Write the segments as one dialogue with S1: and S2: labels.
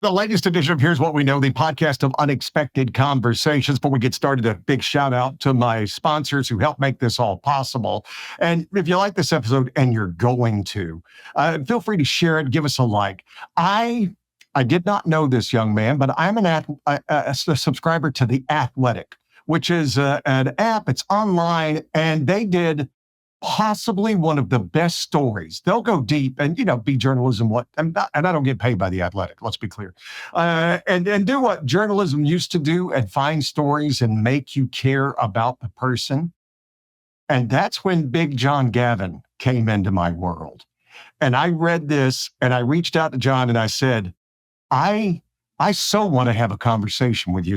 S1: The latest edition of Here's What We Know, the podcast of unexpected conversations. Before we get started, a big shout out to my sponsors who help make this all possible. And if you like this episode, and you're going to, feel free to share it, give us a like. I did not know this young man, but I'm a subscriber to The Athletic, which is an app. It's online, and they did possibly one of the best stories. They'll go deep and, be journalism. And I don't get paid by The Athletic, let's be clear. And do what journalism used to do and find stories and make you care about the person. And that's when Big John Gavin came into my world. And I read this and I reached out to John and I said, I so want to have a conversation with you.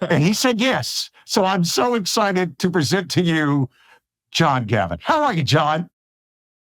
S1: And he said, yes. So I'm so excited to present to you John Gavin. How are you, John?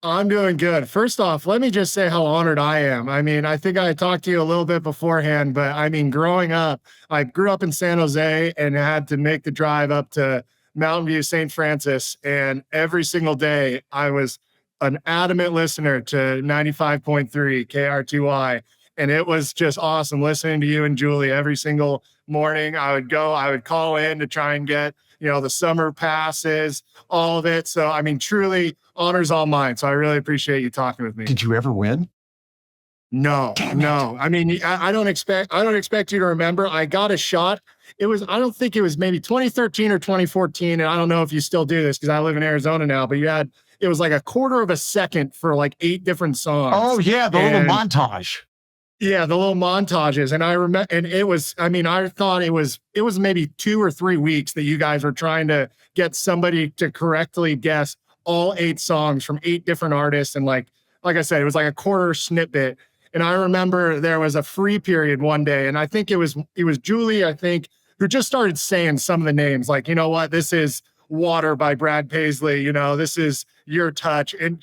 S2: I'm doing good. First off, let me just say how honored I am. I mean, I think I talked to you a little bit beforehand, but I mean, growing up, I grew up in San Jose and had to make the drive up to Mountain View, St. Francis. And every single day I was an adamant listener to 95.3 KRTY. And it was just awesome listening to you and Julie every single morning. I would call in to try and get, the summer passes, all of it. So, I mean, truly honors all mine. So I really appreciate you talking with me.
S1: Did you ever win?
S2: No. I mean, I don't expect you to remember. I got a shot. I don't think it was maybe 2013 or 2014. And I don't know if you still do this because I live in Arizona now, but it was like a quarter of a second for like 8 different songs.
S1: Oh yeah. The little montage.
S2: Yeah, the little montages. And I remember, and I thought it was maybe 2 or 3 weeks that you guys were trying to get somebody to correctly guess all 8 songs from 8 different artists. And like I said, it was like a quarter snippet. And I remember there was a free period one day. And I think it was Julie, I think, who just started saying some of the names, like, you know what, this is Water by Brad Paisley. This is Your Touch. And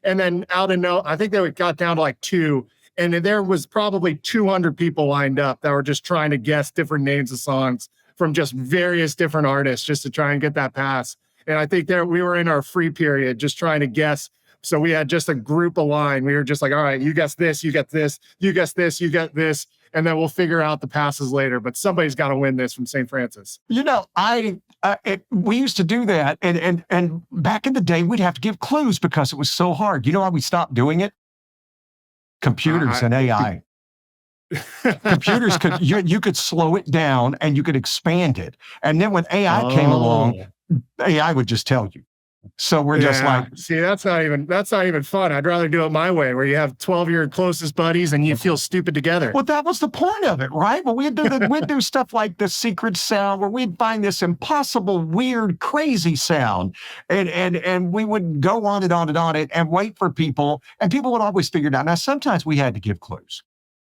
S2: then out of I think they got down to like 2. And there was probably 200 people lined up that were just trying to guess different names of songs from just various different artists just to try and get that pass. And I think we were in our free period just trying to guess. So we had just a group line. We were just like, all right, you guess this, you get this, you guess this, you get this. And then we'll figure out the passes later. But somebody's got to win this from St. Francis.
S1: We used to do that. And back in the day, we'd have to give clues because it was so hard. You know why we stopped doing it? Computers and AI. Computers you could slow it down and you could expand it. And then when AI came along, AI would just tell you. So we're just like,
S2: see, that's not even fun. I'd rather do it my way, where you have 12 of your closest buddies and you feel stupid together.
S1: Well, that was the point of it, right? Well, we'd do stuff like the secret sound where we'd find this impossible, weird, crazy sound. And we would go on and on and on and wait for people, and people would always figure it out. Now, sometimes we had to give clues,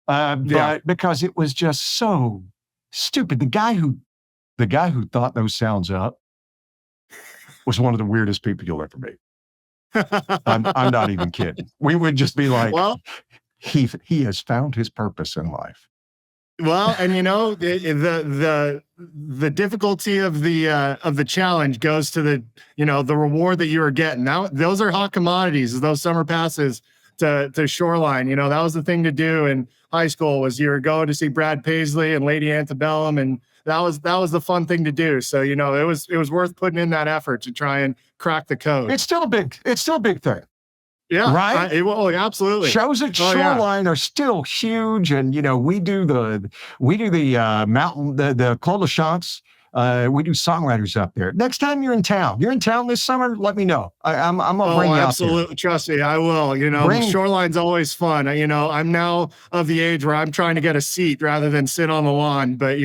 S1: but because it was just so stupid. The guy who thought those sounds up was one of the weirdest people you'll ever meet. I'm not even kidding. We would just be like, well, he has found his purpose in life.
S2: Well, and the difficulty of the challenge goes to the reward that you were getting. Now, those are hot commodities, those summer passes to Shoreline. That was the thing to do in high school, was you were going to see Brad Paisley and Lady Antebellum, and that was the fun thing to do. So, it was worth putting in that effort to try and crack the code.
S1: It's still a big thing.
S2: Yeah.
S1: Right.
S2: Absolutely.
S1: Shows at Shoreline are still huge. And, we do the mountain, the Col de Champs. We do songwriters up there. Next time you're in town this summer, let me know. I'm gonna bring you out
S2: absolutely.
S1: there.
S2: Trust me, I will. Shoreline's always fun. I'm now of the age where I'm trying to get a seat rather than sit on the lawn. But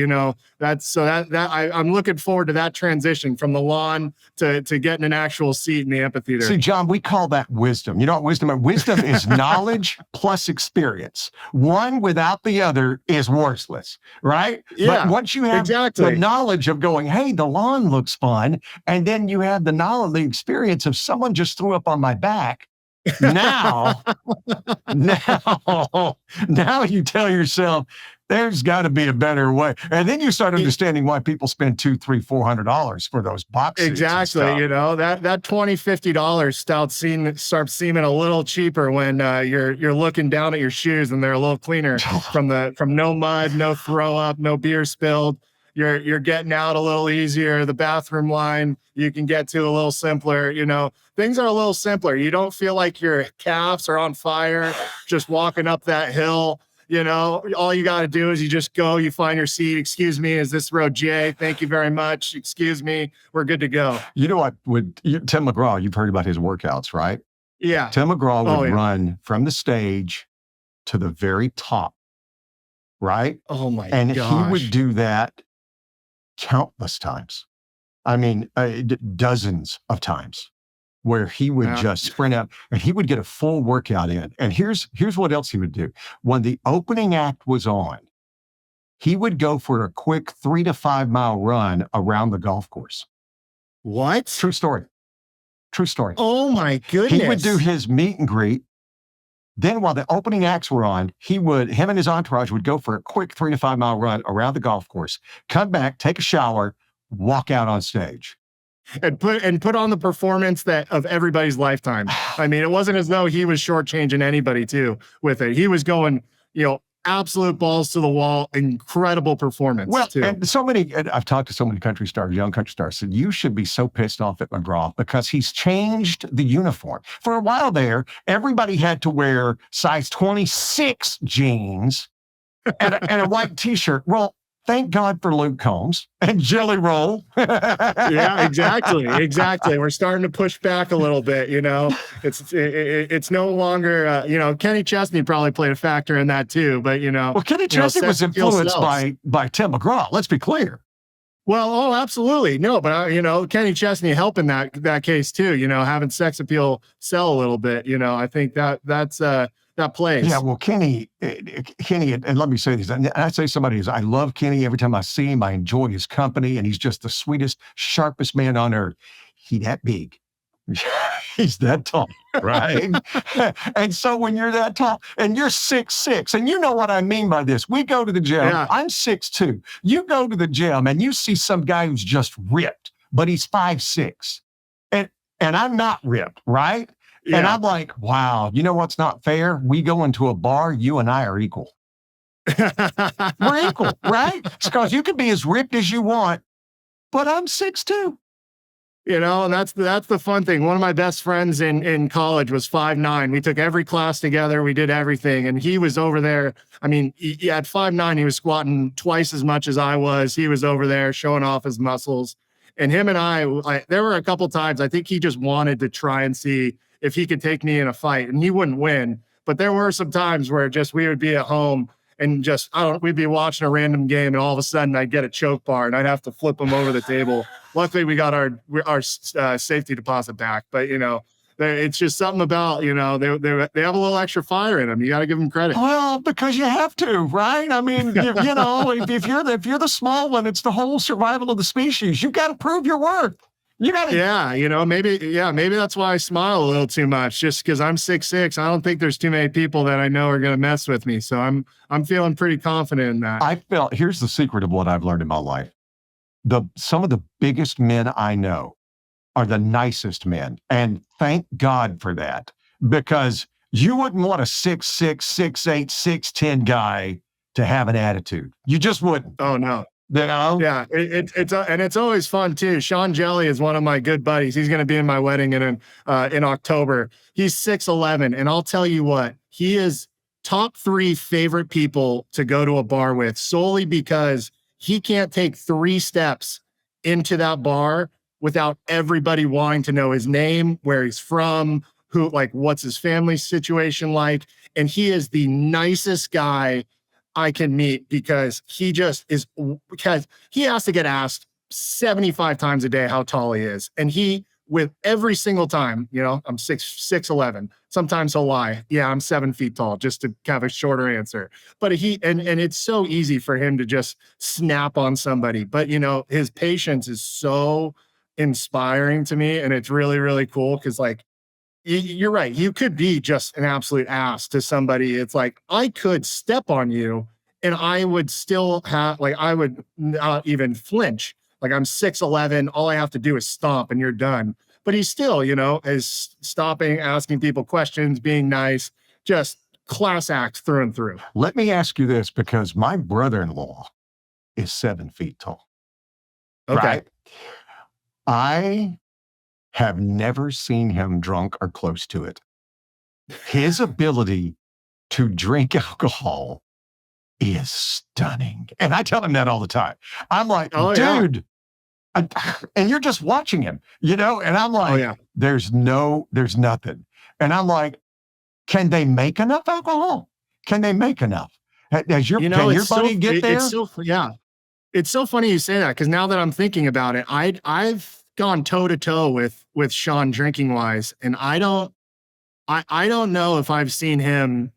S2: I'm looking forward to that transition from the lawn to getting an actual seat in the amphitheater.
S1: See, John, we call that wisdom. You know what wisdom is? Wisdom is knowledge plus experience. One without the other is worthless, right?
S2: Yeah.
S1: But once you have the knowledge of going, hey, the lawn looks fun, and then you have the knowledge, the experience of someone just threw up on my back. Now you tell yourself, There's got to be a better way. And then you start understanding why people spend $200, $300, $400 for those box seats.
S2: Exactly. You know, that $20, $50 starts seeming a little cheaper when you're looking down at your shoes and they're a little cleaner from no mud, no throw up, no beer spilled. You're getting out a little easier. The bathroom line you can get to a little simpler. You know, things are a little simpler. You don't feel like your calves are on fire just walking up that hill. You know, all you got to do is you just go, you find your seat. Excuse me, is this row J? Thank you very much. Excuse me. We're good to go.
S1: You know what? Tim McGraw, you've heard about his workouts, right?
S2: Yeah.
S1: Tim McGraw would run from the stage to the very top, right?
S2: Oh my
S1: And
S2: gosh.
S1: he would do that countless times. I mean, dozens of times, where he would just sprint out and he would get a full workout in. And here's what else he would do. When the opening act was on, he would go for a quick 3 to 5 mile run around the golf course.
S2: What?
S1: True story. True story.
S2: Oh my goodness.
S1: He would do his meet and greet. Then while the opening acts were on, him and his entourage would go for a quick 3 to 5 mile run around the golf course, come back, take a shower, walk out on stage.
S2: And put on the performance of everybody's lifetime. I mean, it wasn't as though he was shortchanging anybody too with it. He was going, absolute balls to the wall, incredible performance.
S1: Well,
S2: too.
S1: And I've talked to so many country stars, young country stars, said you should be so pissed off at McGraw because he's changed the uniform. For a while there, everybody had to wear size 26 jeans and a white t-shirt. Well, thank God for Luke Combs and Jelly Roll.
S2: Yeah, exactly. We're starting to push back a little bit. It's no longer. Kenny Chesney probably played a factor in that too. But
S1: well, Kenny Chesney was influenced by Tim McGraw. Let's be clear.
S2: Well, oh, absolutely. No, but Kenny Chesney helping that case too. Having sex appeal sell a little bit. I think that's that plays.
S1: Yeah, well, Kenny, and let me say this. And I say somebody I love Kenny. Every time I see him, I enjoy his company, and he's just the sweetest, sharpest man on earth. He that big. He's that tall, right? And so when you're that tall and you're 6'6", and you know what I mean by this. We go to the gym. Yeah. I'm 6'2". You go to the gym and you see some guy who's just ripped, but he's 5'6". And I'm not ripped, right? Yeah. And I'm like, wow, you know what's not fair? We go into a bar, you and I are equal. We're equal, right? It's because you can be as ripped as you want, but I'm 6'2".
S2: And that's the fun thing. One of my best friends in college was 5'9". We took every class together. We did everything. And he was over there. I mean, at 5'9", he was squatting twice as much as I was. He was over there showing off his muscles. And him and I there were a couple times, I think he just wanted to try and see if he could take me in a fight, and he wouldn't win. But there were some times where we would be at home and we'd be watching a random game, and all of a sudden I'd get a choke bar and I'd have to flip him over the table. Luckily, we got our safety deposit back. But it's just something about they have a little extra fire in them. You got to give them credit.
S1: Well, because you have to, right? I mean, if you're the small one, it's the whole survival of the species. You got to prove your worth. You got to.
S2: Maybe that's why I smile a little too much, just because I'm 6'6". I don't think there's too many people that I know are going to mess with me. So I'm feeling pretty confident in that.
S1: Here's the secret of what I've learned in my life. Some of the biggest men I know are the nicest men. And thank God for that, because you wouldn't want a 6'6", 6'8", 6'10" guy to have an attitude. You just wouldn't.
S2: Oh, no.
S1: Yeah,
S2: it's always fun too. Sean Jelly is one of my good buddies. He's going to be in my wedding in October. He's 6'11", and I'll tell you what, he is top 3 favorite people to go to a bar with, solely because he can't take 3 steps into that bar without everybody wanting to know his name, where he's from, what's his family situation like, and he is the nicest guy I can meet, because he just is, because he has to get asked 75 times a day how tall he is. And with every single time, I'm 6'11". Sometimes he'll lie. Yeah, I'm 7 feet tall, just to have a shorter answer. But and it's so easy for him to just snap on somebody. But his patience is so inspiring to me. And it's really, really cool. Cause you're right. You could be just an absolute ass to somebody. It's like, I could step on you and I would still have, like, I would not even flinch. Like, I'm 6'11", all I have to do is stomp and you're done. But he still, is stopping, asking people questions, being nice, just class act through and through.
S1: Let me ask you this, because my brother-in-law is 7 feet tall,
S2: Okay.
S1: right? I have never seen him drunk or close to it. His ability to drink alcohol is stunning. And I tell him that all the time. I'm like,
S2: Oh, yeah.
S1: dude, and you're just watching him, and I'm
S2: Oh,
S1: like,
S2: yeah.
S1: there's nothing. And I'm like, can they make enough alcohol? Can they make enough? Can your buddy get there?
S2: Yeah. It's so funny you say that, because now that I'm thinking about it, I've gone toe to toe with Sean drinking wise, and I don't know if I've seen him.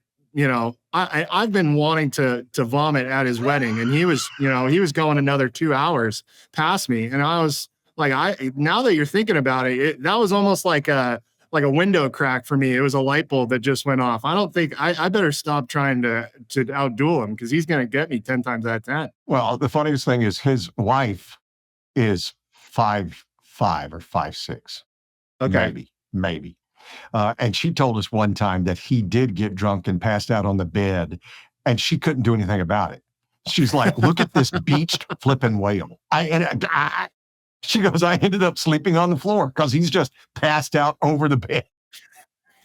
S2: I've been wanting to vomit at his wedding, and he was going another 2 hours past me, and I was like, now that you're thinking about it, that was almost like a window crack for me. It was a light bulb that just went off. I don't think I better stop trying to outduel him, because he's going to get me 10 times out of 10.
S1: Well, the funniest thing is his wife is 5'5" or 5'6".
S2: Okay.
S1: Maybe. And she told us one time that he did get drunk and passed out on the bed, and she couldn't do anything about it. She's like, look at this beached flipping whale. She goes, I ended up sleeping on the floor because he's just passed out over the bed.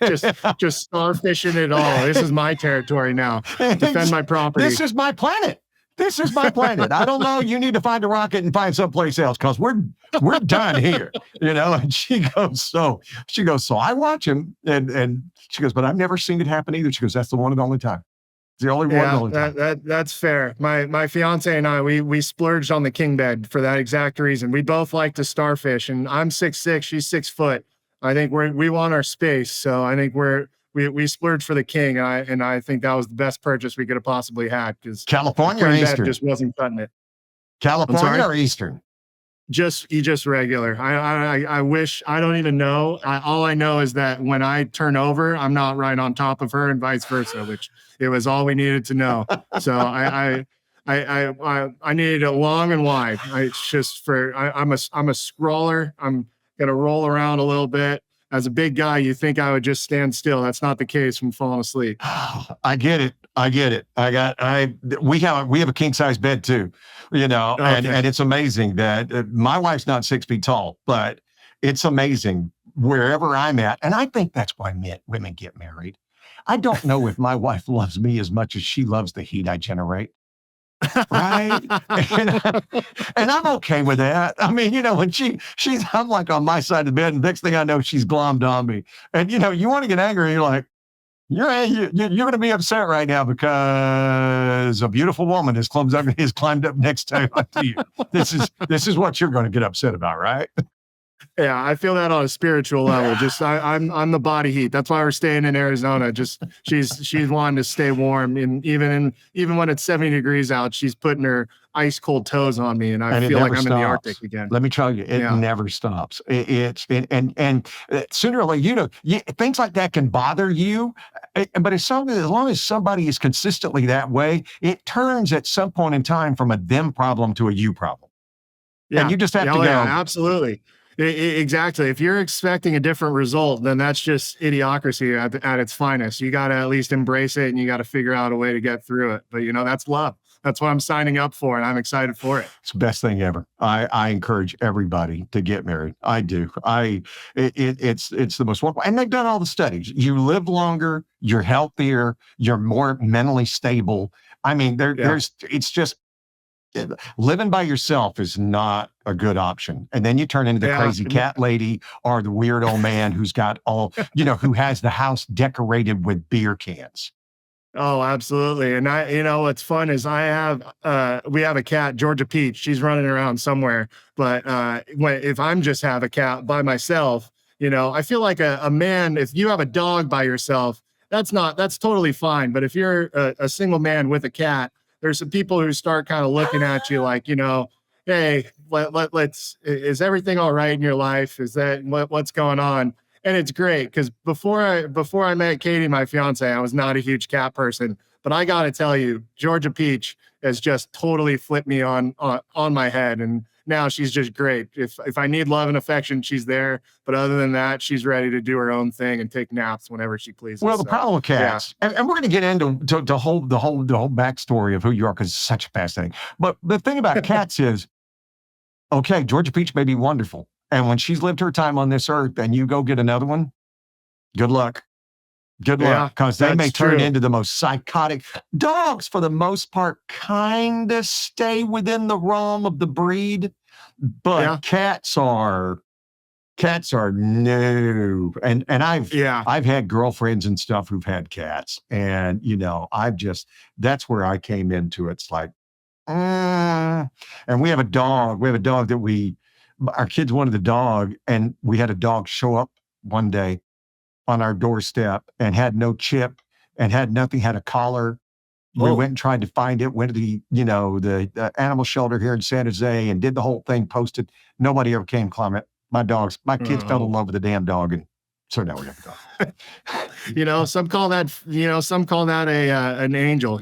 S2: just starfishing it all. This is my territory now. Defend my property.
S1: This is my planet. I don't know. You need to find a rocket and find someplace else, because we're done here, And she goes, so I watch him, and she goes, but I've never seen it happen either. She goes, that's the one and only time. It's the only one and only time.
S2: That's fair. My fiance and I, we splurged on the king bed for that exact reason. We both like to starfish, and I'm 6'6", she's 6 foot. I think we want our space, so I think we splurged for the king, and I think that was the best purchase we could have possibly had, because
S1: California or Eastern?
S2: just wasn't cutting it.
S1: California or Eastern?
S2: Just regular. I wish, I don't even know. All I know is that when I turn over, I'm not right on top of her, and vice versa, which it was all we needed to know. So I needed it long and wide. I'm a scrawler. I'm gonna roll around a little bit. As a big guy, you think I would just stand still. That's not the case from falling asleep.
S1: I get it. We have a king size bed too,
S2: Okay.
S1: and it's amazing that my wife's not 6 feet tall, but it's amazing wherever I'm at. And I think that's why women get married. I don't know if my wife loves me as much as she loves the heat I generate. Right. And I'm okay with that. I mean, when I'm like on my side of the bed, and next thing I know, she's glommed on me. And you want to get angry, you're like, you're going to be upset right now because a beautiful woman has climbed up next to you. This is what you're going to get upset about, right?
S2: Yeah, I feel that on a spiritual level. Just I'm the body heat. That's why we're staying in Arizona. Just she's wanting to stay warm, and even when it's 70 degrees out, she's putting her ice cold toes on me, and I feel like I'm in the Arctic again.
S1: Let me tell you, it never stops. And sooner or later, things like that can bother you, but as long as somebody is consistently that way, it turns at some point in time from a them problem to a you problem.
S2: Yeah,
S1: and you just have to go.
S2: Yeah, absolutely. Exactly. If you're expecting a different result, then that's just idiocracy at its finest. You got to at least embrace it, and you got to figure out a way to get through it. But that's love. That's what I'm signing up for, and I'm excited for it.
S1: It's the best thing ever. I encourage everybody to get married. I do. It's the most wonderful, and they've done all the studies. You live longer, you're healthier, you're more mentally stable. I mean, it's just, living by yourself is not a good option. And then you turn into the crazy cat lady or the weird old man who's got who has the house decorated with beer cans.
S2: Oh, absolutely. And what's fun is we have a cat, Georgia Peach. She's running around somewhere. But if I'm just have a cat by myself, I feel like a man, if you have a dog by yourself, that's totally fine. But if you're a single man with a cat, there's some people who start kind of looking at you like, hey, is everything all right in your life? Is that what's going on? and it's great because before I met Katie, my fiance, I was not a huge cat person, but I got to tell you, Georgia Peach has just totally flipped me on my head, and now she's just great. If I need love and affection, she's there. But other than that, she's ready to do her own thing and take naps whenever she pleases.
S1: Well, the problem with cats, and we're going to get into the whole backstory of who you are because it's such fascinating. But the thing about cats is, okay, Georgia Peach may be wonderful, and when she's lived her time on this earth, and you go get another one, good luck. Good luck, because they may turn into the most psychotic. Dogs, for the most part, kind of stay within the realm of the breed, but cats are no. And I've had girlfriends and stuff who've had cats, and that's where I came into it. It's like, and we have a dog. We have a dog that our kids wanted the dog, and we had a dog show up one day on our doorstep and had no chip and had nothing, had a collar. We went and tried to find it, went to the animal shelter here in San Jose and did the whole thing, posted. Nobody ever came climb it. My kids fell in love with the damn dog. And so now we have a dog.
S2: Some call that an angel,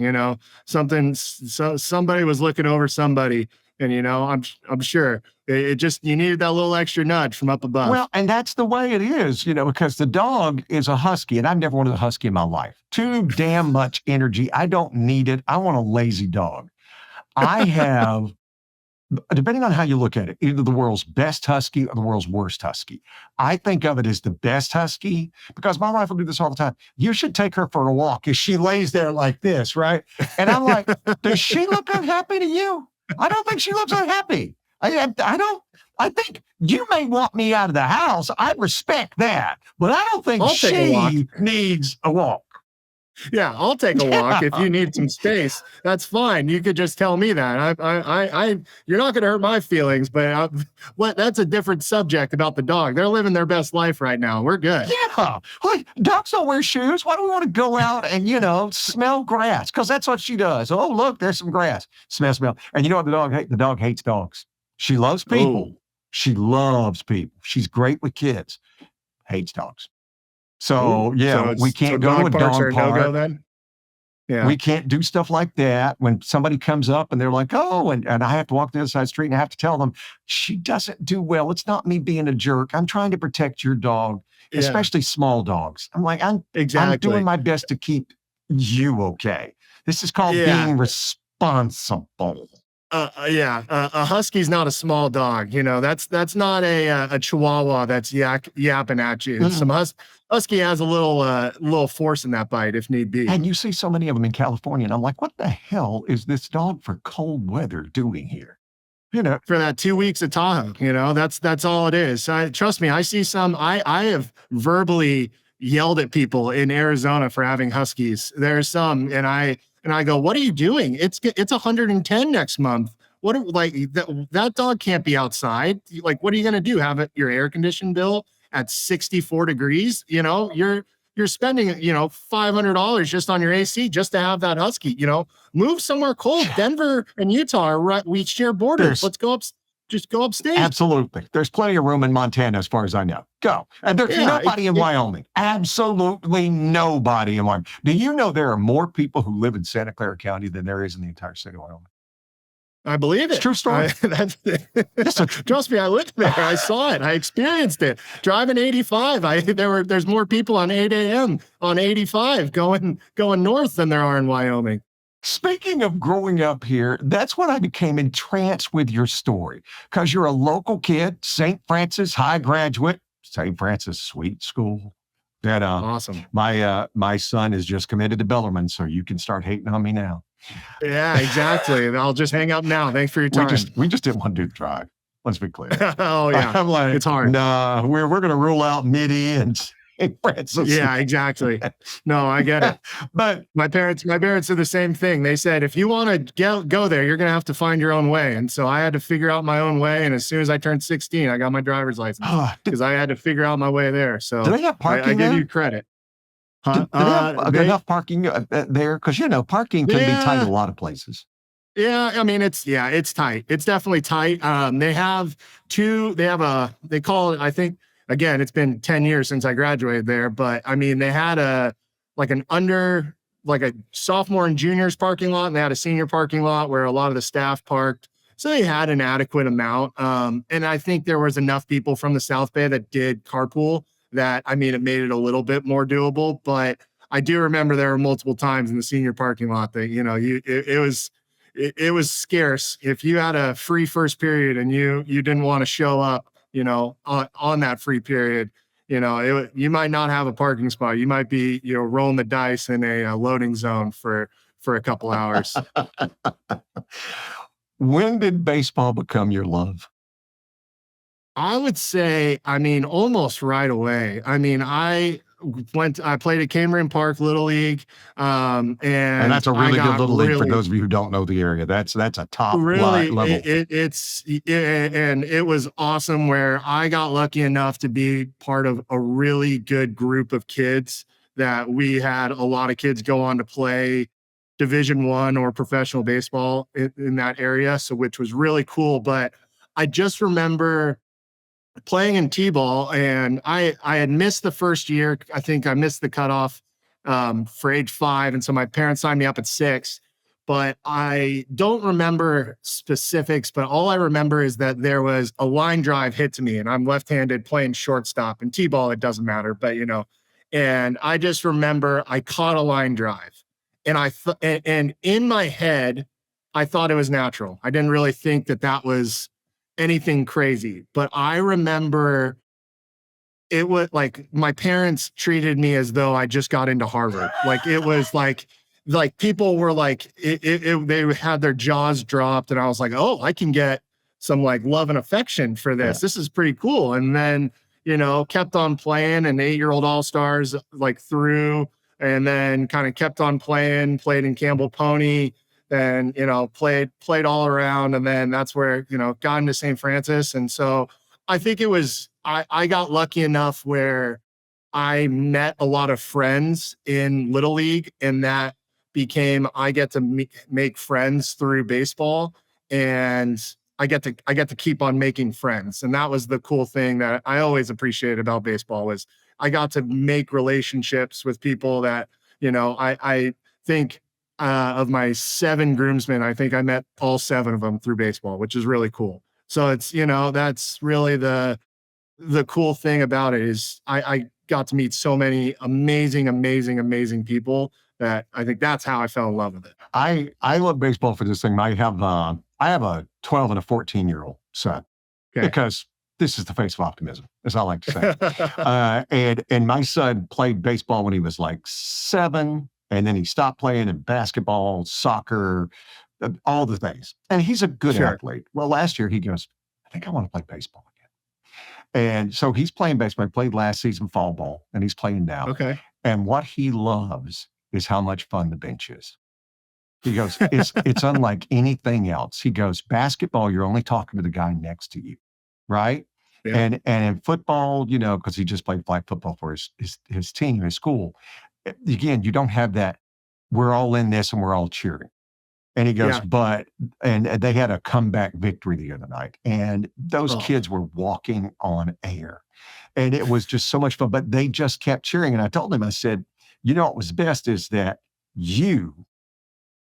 S2: somebody was looking over somebody. And, I'm sure it just, you needed that little extra nudge from up above.
S1: Well, and that's the way it is, because the dog is a husky, and I've never wanted a husky in my life. Too damn much energy. I don't need it. I want a lazy dog. I have, depending on how you look at it, either the world's best husky or the world's worst husky. I think of it as the best husky because my wife will do this all the time. You should take her for a walk as she lays there like this, right? And I'm like, does she look unhappy to you? I don't think she looks unhappy. I think you may want me out of the house. I respect that, but I don't think she needs a walk.
S2: Yeah, I'll take a walk if you need some space. That's fine. You could just tell me that. You're not going to hurt my feelings, but that's a different subject about the dog. They're living their best life right now. We're good.
S1: Yeah. Well, dogs don't wear shoes. Why do we want to go out and, smell grass? Because that's what she does. Oh, look, there's some grass. Smell. And you know what the dog hates? The dog hates dogs. She loves people. She loves people. She's great with kids. Hates dogs. So, we can't go to a dog park.
S2: No-go then? Yeah.
S1: We can't do stuff like that. When somebody comes up and they're like, oh, and I have to walk the other side of the street and I have to tell them, she doesn't do well. It's not me being a jerk. I'm trying to protect your dog, especially small dogs. I'm like, I'm doing my best to keep you okay. This is called being responsible.
S2: A husky's not a small dog. That's not a chihuahua that's yapping at you. Mm-hmm. Some husky has a little force in that bite if need be.
S1: And you see so many of them in California, and I'm like, what the hell is this dog for cold weather doing here?
S2: For that 2 weeks of Tahoe, that's all it is. Trust me, I see some. I have verbally yelled at people in Arizona for having huskies. There's some, and I go, what are you doing? It's 110 next month. That dog can't be outside. Like, what are you going to do? Have your air conditioned bill at 64 degrees? You're spending, $500 just on your AC just to have that husky, move somewhere cold. Denver and Utah are right. We share borders. Let's go up. Just go upstate.
S1: Absolutely. There's plenty of room in Montana, as far as I know. Go. And there's nobody in Wyoming. Absolutely nobody in Wyoming. Do you know there are more people who live in Santa Clara County than there is in the entire state of Wyoming?
S2: I believe it.
S1: It's true story.
S2: Trust me, I lived there. I saw it. I experienced it. Driving 85, there's more people on 8 a.m. on 85 going north than there are in Wyoming.
S1: Speaking of growing up here, that's when I became entranced with your story because you're a local kid, St. Francis High graduate, St. Francis Sweet School. That
S2: awesome.
S1: My son is just committed to Bellarmine, so you can start hating on me now.
S2: Yeah, exactly. I'll just hang up now. Thanks for your time.
S1: We just didn't want to do the drive. Let's be clear.
S2: Oh yeah,
S1: I'm like,
S2: it's hard.
S1: Nah, we're going to rule out Midi and St. Francis.
S2: Yeah, exactly. No, I get it.
S1: But
S2: my parents are the same thing. They said, if you want to go there, you're going to have to find your own way. And so I had to figure out my own way. And as soon as I turned 16, I got my driver's license because I had to figure out my way there. So
S1: do they have parking
S2: I
S1: there?
S2: give you credit.
S1: Do they have enough parking there? Because, parking can be tight in a lot of places.
S2: Yeah, I mean, it's tight. It's definitely tight. They call it, I think, again, it's been 10 years since I graduated there, but I mean, they had like a sophomore and juniors parking lot, and they had a senior parking lot where a lot of the staff parked. So they had an adequate amount. And I think there was enough people from the South Bay that did carpool that, I mean, it made it a little bit more doable. But I do remember there were multiple times in the senior parking lot that, you know, it was scarce. If you had a free first period and you didn't want to show up, you know, on that free period, you know, you might not have a parking spot. You might be, you know, rolling the dice in a loading zone for a couple hours.
S1: When did baseball become your love?
S2: I would say, I mean, almost right away. I mean, I played at Cambrian Park Little League,
S1: And
S2: and
S1: that's a
S2: I
S1: really good
S2: got
S1: little league for
S2: really,
S1: those of you who don't know the area. That's a top
S2: really,
S1: level.
S2: and it was awesome where I got lucky enough to be part of a really good group of kids that we had a lot of kids go on to play Division 1 or professional baseball in that area. So, which was really cool. But I just remember playing in T-ball, and I had missed the first year. I think I missed the cutoff for age 5, and so my parents signed me up at 6. But I don't remember specifics. But all I remember is that there was a line drive hit to me, and I'm left-handed playing shortstop. In T-ball, it doesn't matter, but you know. And I just remember I caught a line drive, and and in my head, I thought it was natural. I didn't really think that that was anything crazy. But I remember it was like my parents treated me as though I just got into Harvard. Like it was like people were like they had their jaws dropped, and I was like, oh, I can get some like love and affection for this.
S1: Yeah.
S2: This is pretty cool. And then, you know, kept on playing, and 8-year-old all-stars like through, and then kind of kept on playing, played in Campbell Pony, and you know, played all around. And then that's where, you know, got into St. Francis. And so I think it was I got lucky enough where I met a lot of friends in Little League, and that became I get to make friends through baseball, and I get to keep on making friends. And that was the cool thing that I always appreciated about baseball was I got to make relationships with people that, you know, I think of my 7 groomsmen, I think I met all 7 of them through baseball, which is really cool. So it's, you know, that's really the cool thing about it is I got to meet so many amazing people that I think that's how I fell in love with it.
S1: I love baseball for this thing. I have a 12 and a 14-year-old son
S2: Okay.
S1: because this is the face of optimism, as I like to say. And my son played baseball when he was like 7, and then he stopped playing in basketball, soccer, all the things. And he's a good
S2: Sure.
S1: athlete. Well, last year he goes, I think I want to play baseball again. And so he's playing baseball. He played last season fall ball, and he's playing now.
S2: Okay.
S1: And what he loves is how much fun the bench is. He goes, it's unlike anything else. He goes, basketball, you're only talking to the guy next to you, right?
S2: Yeah.
S1: And in football, you know, because he just played flag football for his team, his school. Again, you don't have that. We're all in this and we're all cheering. And he goes,
S2: Yeah.
S1: and they had a comeback victory the other night, and those
S2: Oh,
S1: kids were walking on air, and it was just so much fun. But they just kept cheering, and I told him, I said, you know what was best is that you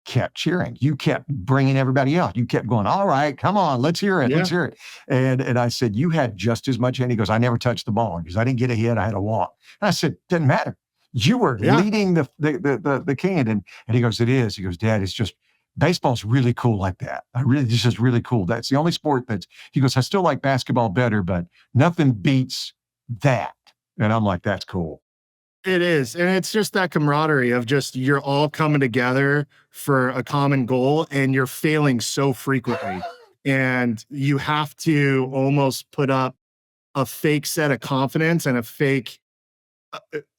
S1: kept cheering. You kept bringing everybody out. You kept going, all right, come on, let's hear it.
S2: yeah.
S1: Let's hear it. And I said, you had just as much. And he goes, I never touched the ball because I didn't get a hit. I had a walk. And I said, didn't matter. You were
S2: Yeah.
S1: leading the can. And he goes, it is. He goes, Dad, it's just baseball's really cool like that. This is really cool. That's the only sport he goes, I still like basketball better, but nothing beats that. And I'm like, that's cool.
S2: It is. And it's just that camaraderie of just you're all coming together for a common goal, and you're failing so frequently. And you have to almost put up a fake set of confidence and a fake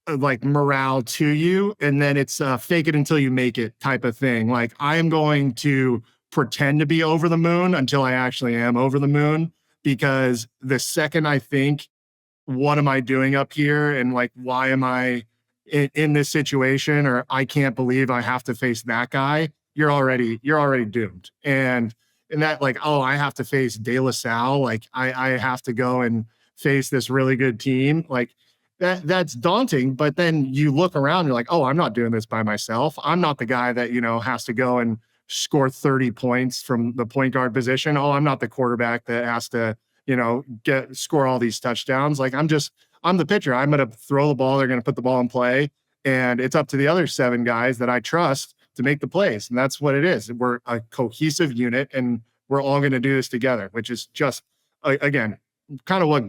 S2: like morale to you. And then it's fake it until you make it type of thing. Like I am going to pretend to be over the moon until I actually am over the moon, because the second I think what am I doing up here? And like, why am I in this situation? Or I can't believe I have to face that guy. You're already doomed. And that like, oh, I have to face De La Salle. Like I have to go and face this really good team. Like that's daunting. But then you look around, you're like, oh, I'm not doing this by myself. I'm not the guy that, has to go and score 30 points from the point guard position. Oh, I'm not the quarterback that has to, score all these touchdowns. Like I'm the pitcher. I'm going to throw the ball. They're going to put the ball in play. And it's up to the other 7 guys that I trust to make the plays. And that's what it is. We're a cohesive unit and we're all going to do this together, which is just, again, kind of what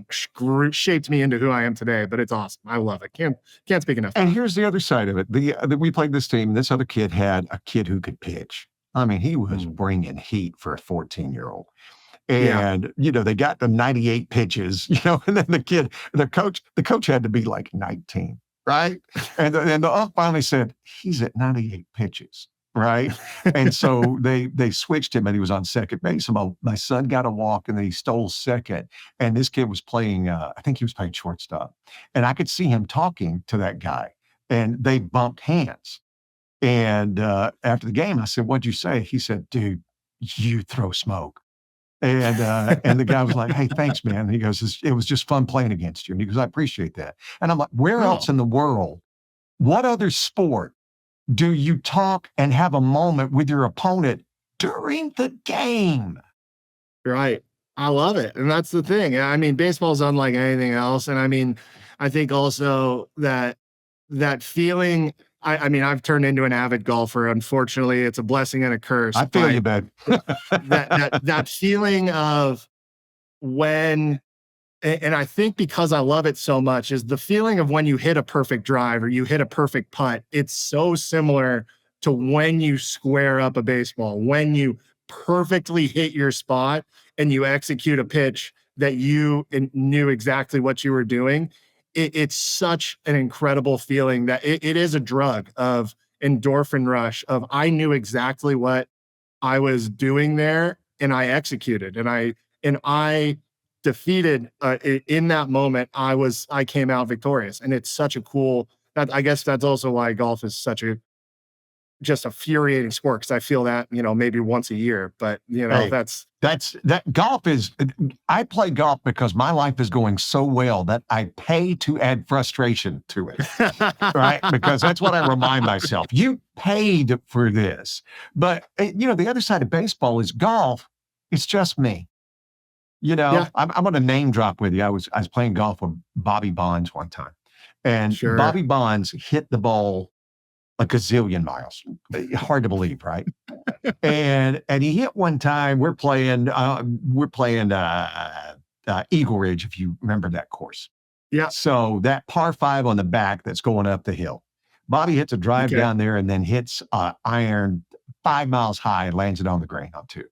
S2: shaped me into who I am today, but it's awesome. I love it. Can't speak enough.
S1: And here's the other side of it. We played this team. This other kid had a kid who could pitch. I mean, he was bringing heat for a 14-year-old. And, they got the 98 pitches, and then the coach had to be like 19, right? And the ump finally said, he's at 98 pitches, right? And so they switched him and he was on second base. So my son got a walk and then he stole second. And this kid was playing, I think he was playing shortstop. And I could see him talking to that guy and they bumped hands. And after the game, I said, what'd you say? He said, dude, you throw smoke. And the guy was like, hey, thanks, man. And he goes, it was just fun playing against you. And he goes, I appreciate that. And I'm like, where else in the world, what other sport do you talk and have a moment with your opponent during the game?
S2: Right. I love it. And that's the thing. I mean, baseball's unlike anything else. And I mean, I think also that feeling, I've turned into an avid golfer. Unfortunately, it's a blessing and a curse.
S1: I feel you, bud.
S2: that feeling of when, and I think because I love it so much, is the feeling of when you hit a perfect drive or you hit a perfect putt. It's so similar to when you square up a baseball, when you perfectly hit your spot and you execute a pitch that you knew exactly what you were doing. It's such an incredible feeling that it is a drug of endorphin rush of I knew exactly what I was doing there and I executed and I defeated in that moment. I came out victorious, and it's such a cool, I guess that's also why golf is such a just a infuriating sport, because I feel that, maybe once a year, but
S1: Hey, that golf is, I play golf because my life is going so well that I pay to add frustration to it, right? Because that's what I remind myself. You paid for this. But, the other side of baseball is golf. It's just me.
S2: Yeah.
S1: I'm going to name drop with you. I was playing golf with Bobby Bonds one time, and
S2: Sure.
S1: Bobby Bonds hit the ball a gazillion miles. Hard to believe, right? and he hit one time. We're playing Eagle Ridge, if you remember that course.
S2: Yeah.
S1: So that par 5 on the back that's going up the hill. Bobby hits a drive down there and then hits iron 5 miles high and lands it on the green on 2.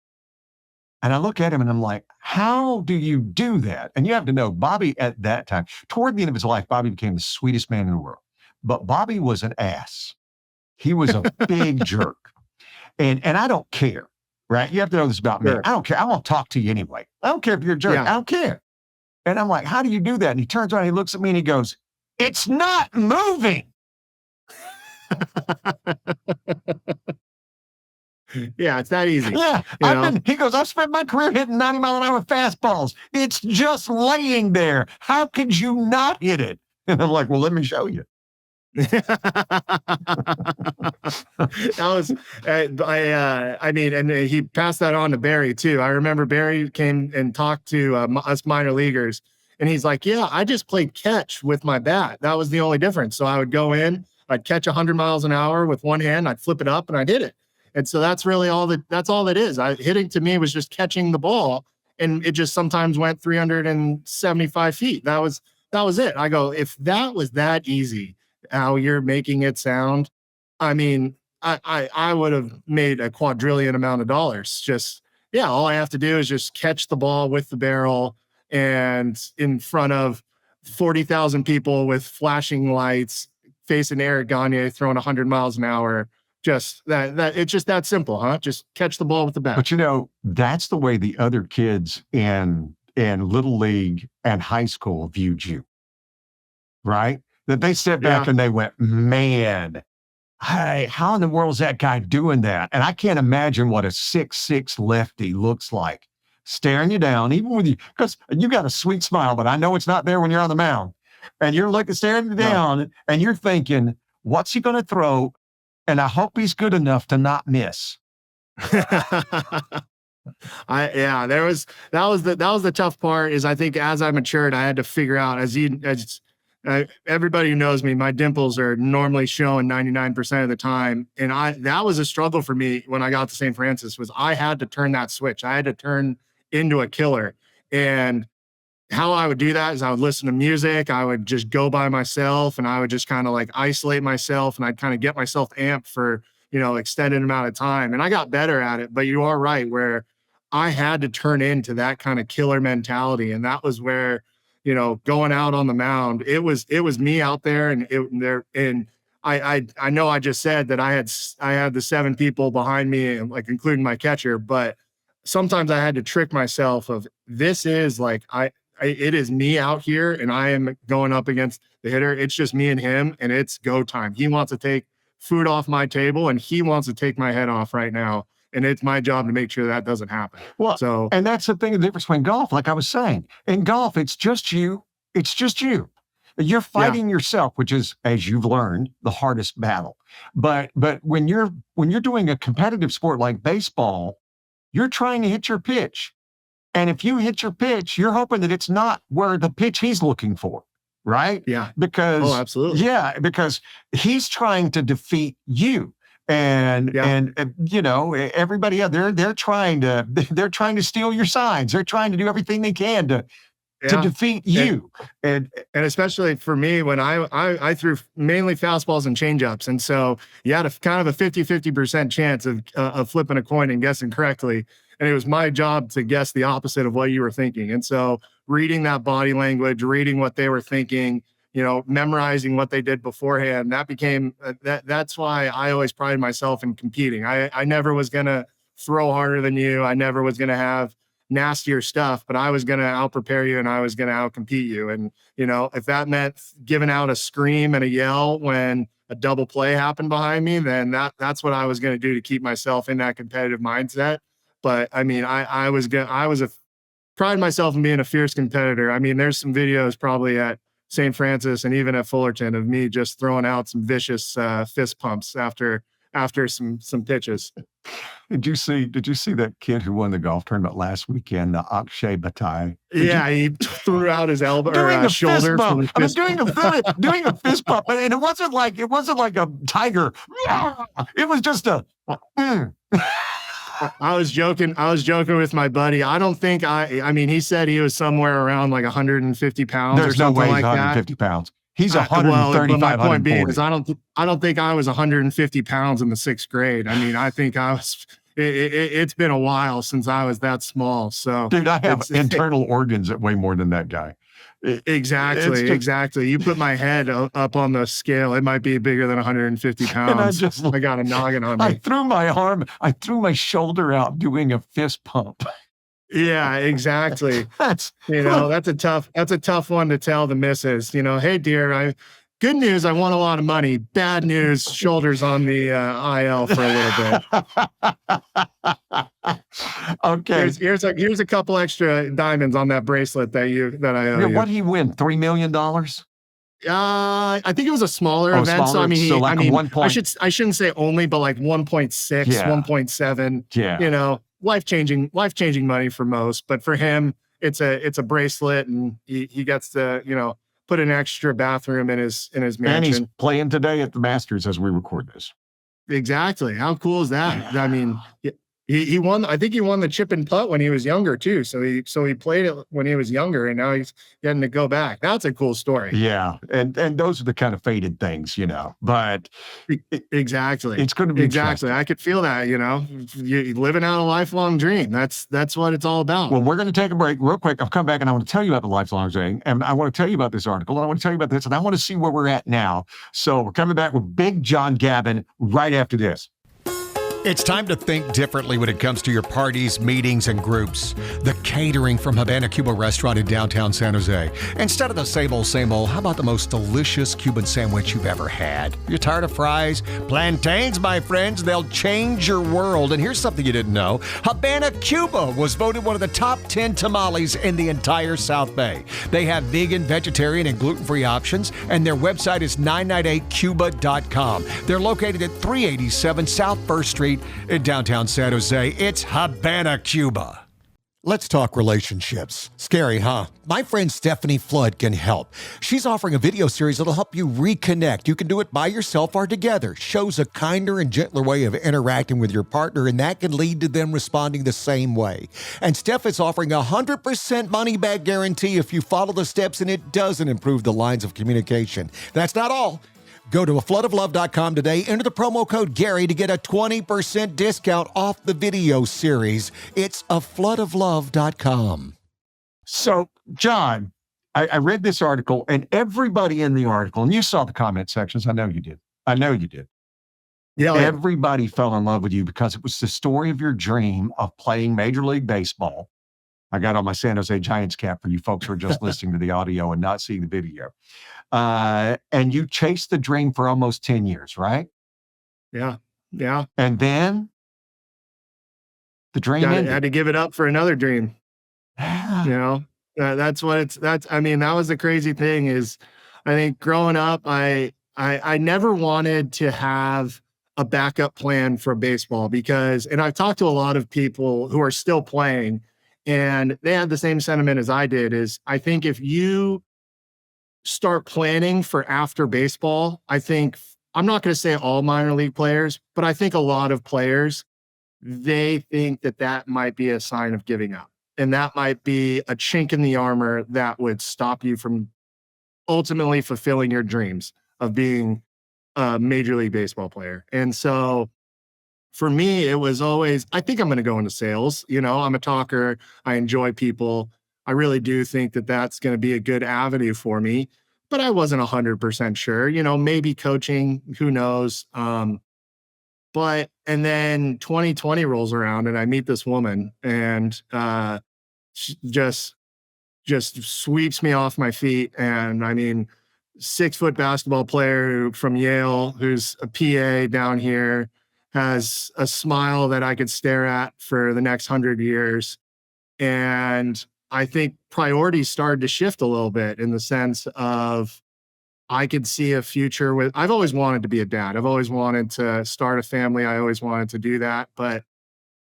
S1: And I look at him and I'm like, how do you do that? And you have to know, Bobby at that time, toward the end of his life, Bobby became the sweetest man in the world. But Bobby was an ass. He was a big jerk. And I don't care, right? You have to know this about me.
S2: Sure.
S1: I don't care. I won't talk to you anyway. I don't care if you're a jerk.
S2: Yeah.
S1: I don't care. And I'm like, how do you do that? And he turns around, he looks at me and he goes, it's not moving.
S2: Yeah, it's that easy.
S1: Yeah. He goes, I've spent my career hitting 90-mile-an-hour fastballs. It's just laying there. How could you not hit it? And I'm like, well, let me show you.
S2: That was, and he passed that on to Barry too. I remember Barry came and talked to us minor leaguers, and he's like, yeah, I just played catch with my bat. That was the only difference. So I would go in, I'd catch 100 miles an hour with one hand, I'd flip it up and I'd hit it. And so that's really that's all that is. Hitting to me was just catching the ball, and it just sometimes went 375 feet. That was it. I go, if that was that easy, how you're making it sound, I mean, I would have made a quadrillion amount of dollars. Just, all I have to do is just catch the ball with the barrel and in front of 40,000 people with flashing lights, facing Eric Gagne throwing 100 miles an hour. Just that it's just that simple, huh? Just catch the ball with the bat.
S1: But that's the way the other kids in Little League and high school viewed you, right? That they stepped back and they went, man, hey, how in the world is that guy doing that? And I can't imagine what a 6'6" lefty looks like staring you down, even with you, because you got a sweet smile, but I know it's not there when you're on the mound. And you're looking, staring you down, and you're thinking, what's he going to throw? And I hope he's good enough to not miss.
S2: That was the tough part. Is I think as I matured, I had to figure out everybody who knows me, my dimples are normally showing 99% of the time. And that was a struggle for me when I got to St. Francis. Was I had to turn that switch. I had to turn into a killer. And how I would do that is I would listen to music. I would just go by myself, and I would just kind of like isolate myself, and I'd kind of get myself amped for, extended amount of time. And I got better at it, but you are right, where I had to turn into that kind of killer mentality. And that was where, going out on the mound, it was me out there, and I know I just said that I had the 7 people behind me, like including my catcher, but sometimes I had to trick myself of, this is like, it is me out here, and I am going up against the hitter. It's just me and him, and it's go time. He wants to take food off my table, and he wants to take my head off right now. And it's my job to make sure that doesn't happen.
S1: Well, and that's the thing, the difference between golf, like I was saying. In golf, it's just you. It's just you. You're fighting yourself, which is, as you've learned, the hardest battle. But when you're doing a competitive sport like baseball, you're trying to hit your pitch. And if you hit your pitch, you're hoping that it's not where the pitch he's looking for, right?
S2: Yeah.
S1: Because
S2: absolutely.
S1: Yeah, because he's trying to defeat you. And everybody else, they're trying to steal your signs. They're trying to do everything they can to defeat you.
S2: And especially for me, when I threw mainly fastballs and changeups. And so you had a kind of a 50-50% chance of flipping a coin and guessing correctly. And it was my job to guess the opposite of what you were thinking. And so reading that body language, reading what they were thinking, memorizing what they did beforehand, that became, that's why I always prided myself in competing. I never was going to throw harder than you. I never was going to have nastier stuff, but I was going to out prepare you, and I was going to out compete you. And, if that meant giving out a scream and a yell when a double play happened behind me, then that's what I was going to do to keep myself in that competitive mindset. But I mean, I pride myself in being a fierce competitor. I mean, there's some videos probably at St. Francis and even at Fullerton of me just throwing out some vicious fist pumps after some pitches.
S1: Did you see that kid who won the golf tournament last weekend, Akshay Bhatia?
S2: He threw out his elbow or shoulder.
S1: Doing a fist bump, and it wasn't like a tiger. It was just a.
S2: I was joking with my buddy. I don't think I mean, he said he was somewhere around like 150 pounds.
S1: There's
S2: or something
S1: no way
S2: like
S1: he's 150
S2: that.
S1: pounds. He's 135,
S2: but my point
S1: 140.
S2: being is I don't think I was 150 pounds in the 6th grade. I mean, I think I was, it's been a while since I was that small. So
S1: dude, I have internal organs that weigh more than that guy.
S2: Exactly. You put my head up on the scale, it might be bigger than 150 pounds. I got a noggin on me.
S1: I threw my shoulder out doing a fist pump.
S2: Yeah, exactly. That's a tough one to tell the missus. Hey dear, good news, I won a lot of money. Bad news, shoulders on the IL for a little bit.
S1: Okay.
S2: Here's a couple extra diamonds on that bracelet that I owe you.
S1: What did he win? $3 million?
S2: I think it was a smaller event.
S1: Smaller?
S2: So I shouldn't say only, but like 1.6, 1.7.
S1: Yeah.
S2: Life-changing money for most, but for him, it's a bracelet, and he gets to, put an extra bathroom in his mansion.
S1: And he's playing today at the Masters as we record this.
S2: Exactly. How cool is that? I mean, he won. I think he won the chip and putt when he was younger too. So he played it when he was younger, and now he's getting to go back. That's a cool story.
S1: Yeah, and those are the kind of faded things, But
S2: exactly,
S1: it's going to be
S2: exactly. I could feel that. You're living out a lifelong dream. That's what it's all about.
S1: Well, we're going to take a break real quick. I'll come back and I want to tell you about the lifelong dream, and I want to tell you about this article, and I want to tell you about this, and I want to see where we're at now. So we're coming back with Big John Gavin right after this.
S3: It's time to think differently when it comes to your parties, meetings, and groups. The catering from Havana Cuba restaurant in downtown San Jose. Instead of the same old, how about the most delicious Cuban sandwich you've ever had? You're tired of fries? Plantains, my friends, they'll change your world. And here's something you didn't know. Havana Cuba was voted one of the top 10 tamales in the entire South Bay. They have vegan, vegetarian, and gluten-free options, and their website is 998cuba.com. They're located at 387 South 1st Street in downtown San Jose. It's Havana Cuba. Let's talk relationships. Scary, huh? My friend Stephanie Flood can help. She's offering a video series that'll help you reconnect. You can do it by yourself or together. Shows a kinder and gentler way of interacting with your partner, and that can lead to them responding the same way. And Steph is offering a 100% money-back guarantee if you follow the steps and it doesn't improve the lines of communication. That's not all. Go to afloodoflove.com today, enter the promo code Gary to get a 20% discount off the video series. It's afloodoflove.com.
S1: So, John, I read this article, and everybody in the article, and you saw the comment sections. I know you did.
S2: Yeah.
S1: Everybody fell in love with you because it was the story of your dream of playing Major League Baseball. I got on my San Jose Giants cap for you folks who are just listening to the audio and not seeing the video. And you chased the dream for almost 10 years, right?
S2: Yeah.
S1: And then the dream ended.
S2: Had to give it up for another dream. That was the crazy thing is I think growing up, I never wanted to have a backup plan for baseball and I've talked to a lot of people who are still playing, and they had the same sentiment as I did. Is I think if you start planning for after baseball, I think, I'm not going to say all minor league players, but I think a lot of players, they think that might be a sign of giving up. And that might be a chink in the armor that would stop you from ultimately fulfilling your dreams of being a Major League Baseball player. And so for me, it was always, I think I'm going to go into sales. I'm a talker. I enjoy people. I really do think that that's going to be a good avenue for me, but I wasn't 100% sure, maybe coaching, who knows? And then 2020 rolls around and I meet this woman, and she just sweeps me off my feet. And I mean, 6-foot basketball player from Yale, who's a PA down here, has a smile that I could stare at for the next 100 years. And I think priorities started to shift a little bit in the sense of I could see a future with, I've always wanted to be a dad. I've always wanted to start a family. I always wanted to do that. But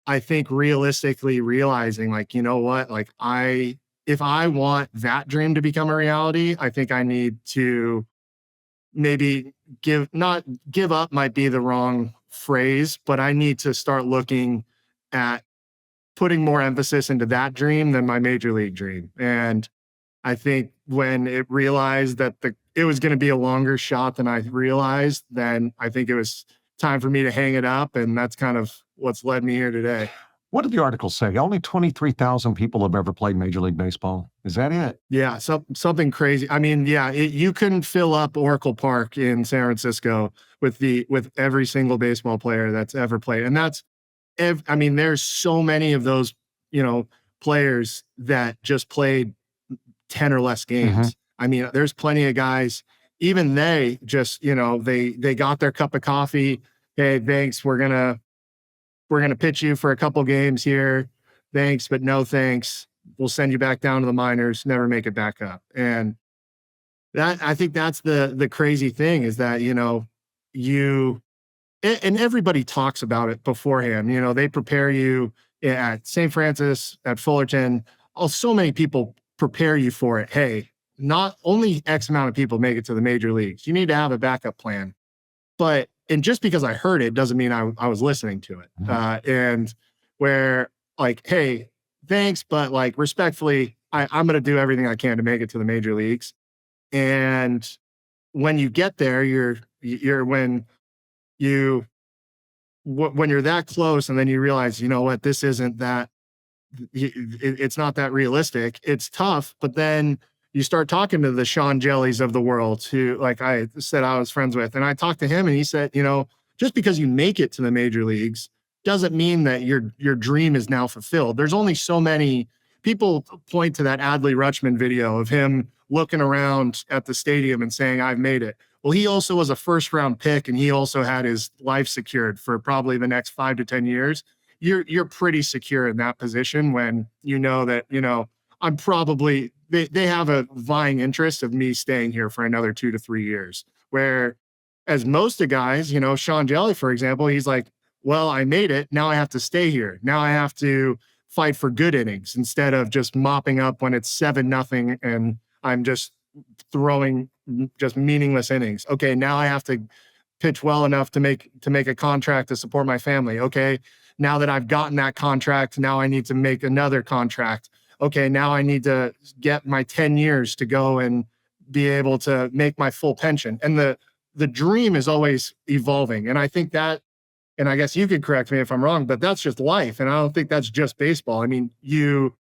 S2: I think realistically realizing if I want that dream to become a reality, I think I need to maybe give up might be the wrong phrase, but I need to start looking at putting more emphasis into that dream than my major league dream. And I think when it realized that it was going to be a longer shot than I realized, then I think it was time for me to hang it up. And that's kind of what's led me here today.
S1: What did the article say? Only 23,000 people have ever played Major League Baseball. Is that it?
S2: Yeah, something crazy. I mean, yeah, you couldn't fill up Oracle Park in San Francisco with every single baseball player that's ever played. And there's so many of those, players that just played 10 or less games. Mm-hmm. I mean, there's plenty of guys, even they just, they got their cup of coffee. Hey, thanks. We're going to pitch you for a couple games here. Thanks, but no thanks. We'll send you back down to the minors, never make it back up. And I think that's the crazy thing is that, and everybody talks about it beforehand. They prepare you at St. Francis, at Fullerton. So many people prepare you for it. Hey, not only X amount of people make it to the major leagues. You need to have a backup plan. And just because I heard it doesn't mean I was listening to it. Mm-hmm. And where hey, thanks, but respectfully, I'm going to do everything I can to make it to the major leagues. And when you get there, when you're that close, and then you realize, this isn't that, it's not that realistic. It's tough, but then you start talking to the Sean Jellies of the world, who, I said, I was friends with, and I talked to him, and he said, just because you make it to the major leagues doesn't mean that your dream is now fulfilled. There's only so many people point to that Adley Rutschman video of him looking around at the stadium and saying, I've made it. Well, he also was a first round pick, and he also had his life secured for probably the next 5 to 10 years. You're pretty secure in that position when you know that, I'm probably, they have a vying interest of me staying here for another 2 to 3 years. Where as most of guys, Sean Jelly, for example, he's like, well, I made it. Now I have to stay here. Now I have to fight for good innings instead of just mopping up when it's 7-0 and I'm just throwing just meaningless innings. Okay, now I have to pitch well enough to make a contract to support my family. Okay, now that I've gotten that contract, now I need to make another contract. Okay, now I need to get my 10 years to go and be able to make my full pension. And the dream is always evolving. And I think that, and I guess you could correct me if I'm wrong, but that's just life. And I don't think that's just baseball. I mean, you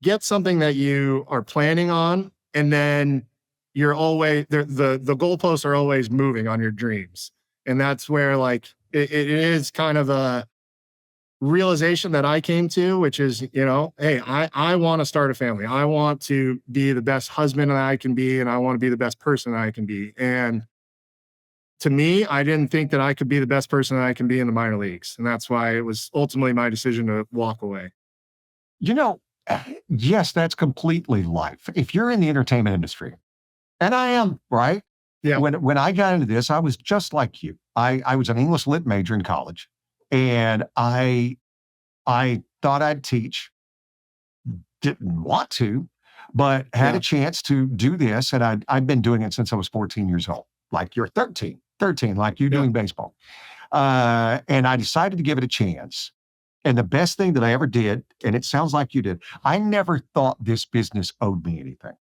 S2: get something that you are planning on, and then you're always, the goalposts are always moving on your dreams. And that's where like, it is kind of a realization that I came to, which is, hey, I want to start a family. I want to be the best husband that I can be, and I want to be the best person that I can be. And to me, I didn't think that I could be the best person that I can be in the minor leagues. And that's why it was ultimately my decision to walk away.
S1: Yes, that's completely life. If you're in the entertainment industry, and I am, right?
S2: Yeah.
S1: When I got into this, I was just like you. I was an English lit major in college, and I thought I'd teach. Didn't want to, but had a chance to do this. And I've been doing it since I was 14 years old. Like you're 13, like you doing baseball. And I decided to give it a chance. And the best thing that I ever did, and it sounds like you did, I never thought this business owed me anything.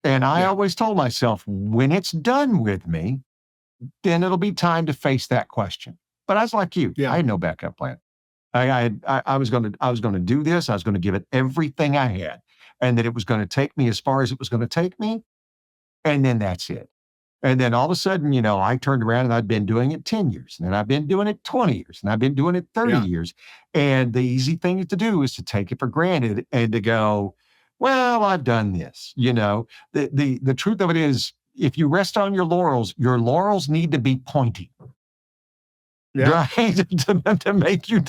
S1: And I always told myself, when it's done with me, then it'll be time to face that question. But I was like you. I had no backup plan. I was going to do this. I was going to give it everything I had, and that it was going to take me as far as it was going to take me. And then that's it. And then all of a sudden, I turned around and I'd been doing it 10 years, and then I've been doing it 20 years, and I've been doing it 30 years. And the easy thing to do is to take it for granted and to go, well, I've done this. The truth of it is, if you rest on your laurels need to be pointy. Right? to make you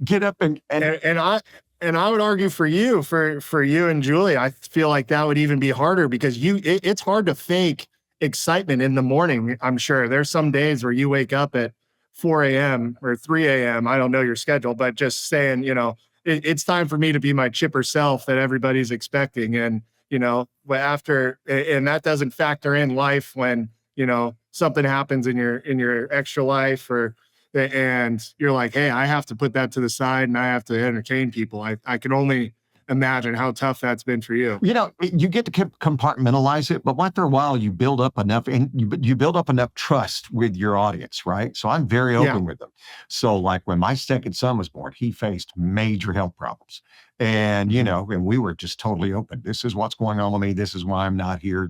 S1: get up and
S2: I would argue for you and Julie, I feel like that would even be harder because it's hard to fake excitement in the morning. I'm sure there's some days where you wake up at 4 a.m. or 3 a.m. I don't know your schedule, but just saying, it's time for me to be my chipper self that everybody's expecting. And, after, and that doesn't factor in life when, something happens in your extra life, and you're like, hey, I have to put that to the side and I have to entertain people. I can only imagine how tough that's been for you.
S1: You get to compartmentalize it, but after a while, you build up enough, and you build up enough trust with your audience, right? So I'm very open with them. So like when my second son was born, he faced major health problems. And, and we were just totally open. This is what's going on with me. This is why I'm not here.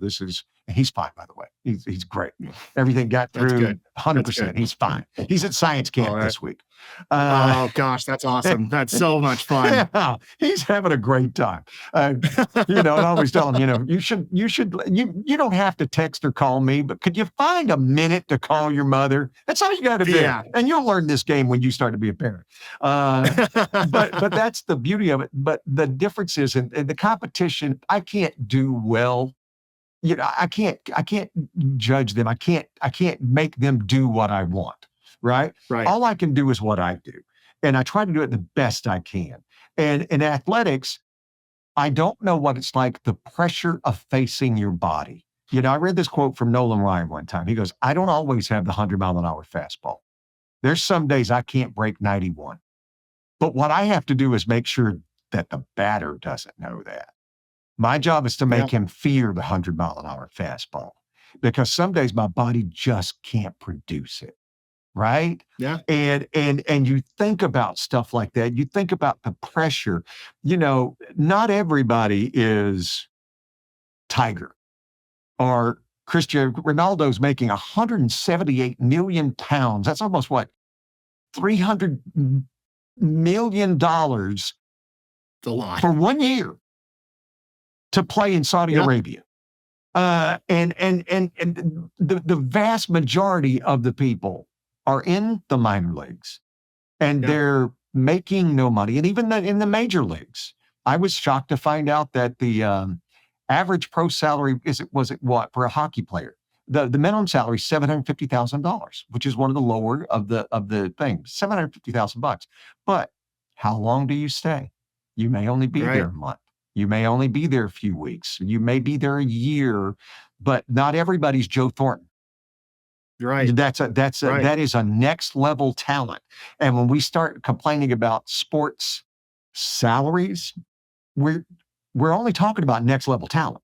S1: He's fine, by the way. He's great. Everything got through 100%. He's fine. He's at science camp this week.
S2: Oh gosh, that's awesome. That's so much fun.
S1: Yeah, he's having a great time. And I always tell him, you don't have to text or call me, but could you find a minute to call your mother? That's all you got to do. Yeah. And you'll learn this game when you start to be a parent. But that's the beauty of it. But the difference is in the competition, I can't do well. I can't judge them. I can't make them do what I want. Right. All I can do is what I do. And I try to do it the best I can. And in athletics, I don't know what it's like, the pressure of facing your body. I read this quote from Nolan Ryan one time. He goes, I don't always have the 100-mile-an-hour fastball. There's some days I can't break 91. But what I have to do is make sure that the batter doesn't know that. My job is to make him fear the 100-mile-an-hour fastball, because some days my body just can't produce it. Right?
S2: Yeah.
S1: And you think about stuff like that. You think about the pressure. Not everybody is Tiger or Cristiano Ronaldo's making 178 million pounds. That's almost what, $300 million
S2: It's a lot.
S1: for 1 year to play in Saudi Arabia. And the vast majority of the people are in the minor leagues and they're making no money. And even in the major leagues, I was shocked to find out that the average pro salary was it what for a hockey player? The minimum salary is $750,000, which is one of the lower of the things, $750,000. But how long do you stay? You may only be there a month. You may only be there a few weeks. You may be there a year, but not everybody's Joe Thornton.
S2: Right.
S1: That is a next level talent. And when we start complaining about sports salaries, we're only talking about next level talent.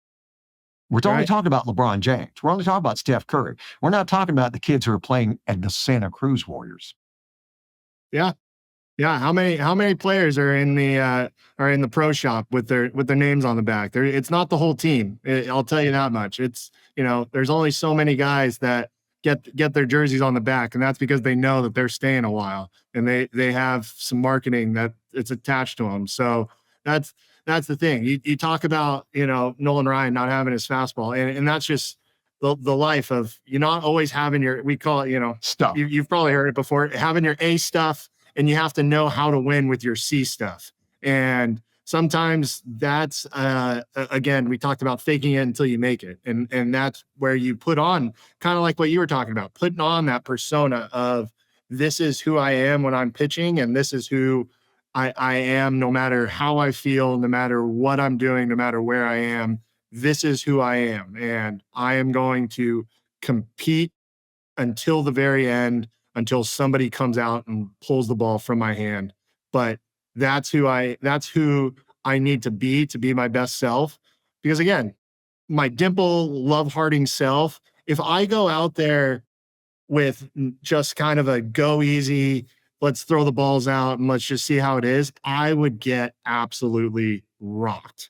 S1: We're only talking about LeBron James. We're only talking about Steph Curry. We're not talking about the kids who are playing at the Santa Cruz Warriors.
S2: Yeah. Yeah. How many players are in the pro shop with their names on the back? It's not the whole team. I'll tell you that much. It's, there's only so many guys that get their jerseys on the back, and that's because they know that they're staying a while and they have some marketing that it's attached to them. So that's the thing. You talk about, Nolan Ryan not having his fastball, and that's just the life of you not always having we call it,
S1: stuff.
S2: You've probably heard it before, having your A stuff, and you have to know how to win with your C stuff. And sometimes that's, again, we talked about faking it until you make it. And that's where you put on kind of like what you were talking about, putting on that persona of this is who I am when I'm pitching. And this is who I am, no matter how I feel, no matter what I'm doing, no matter where I am, this is who I am. And I am going to compete until the very end, until somebody comes out and pulls the ball from my hand. But that's who I need to be my best self. Because again, my dimple, love-hearting self, if I go out there with just kind of a go easy, let's throw the balls out and let's just see how it is, I would get absolutely rocked.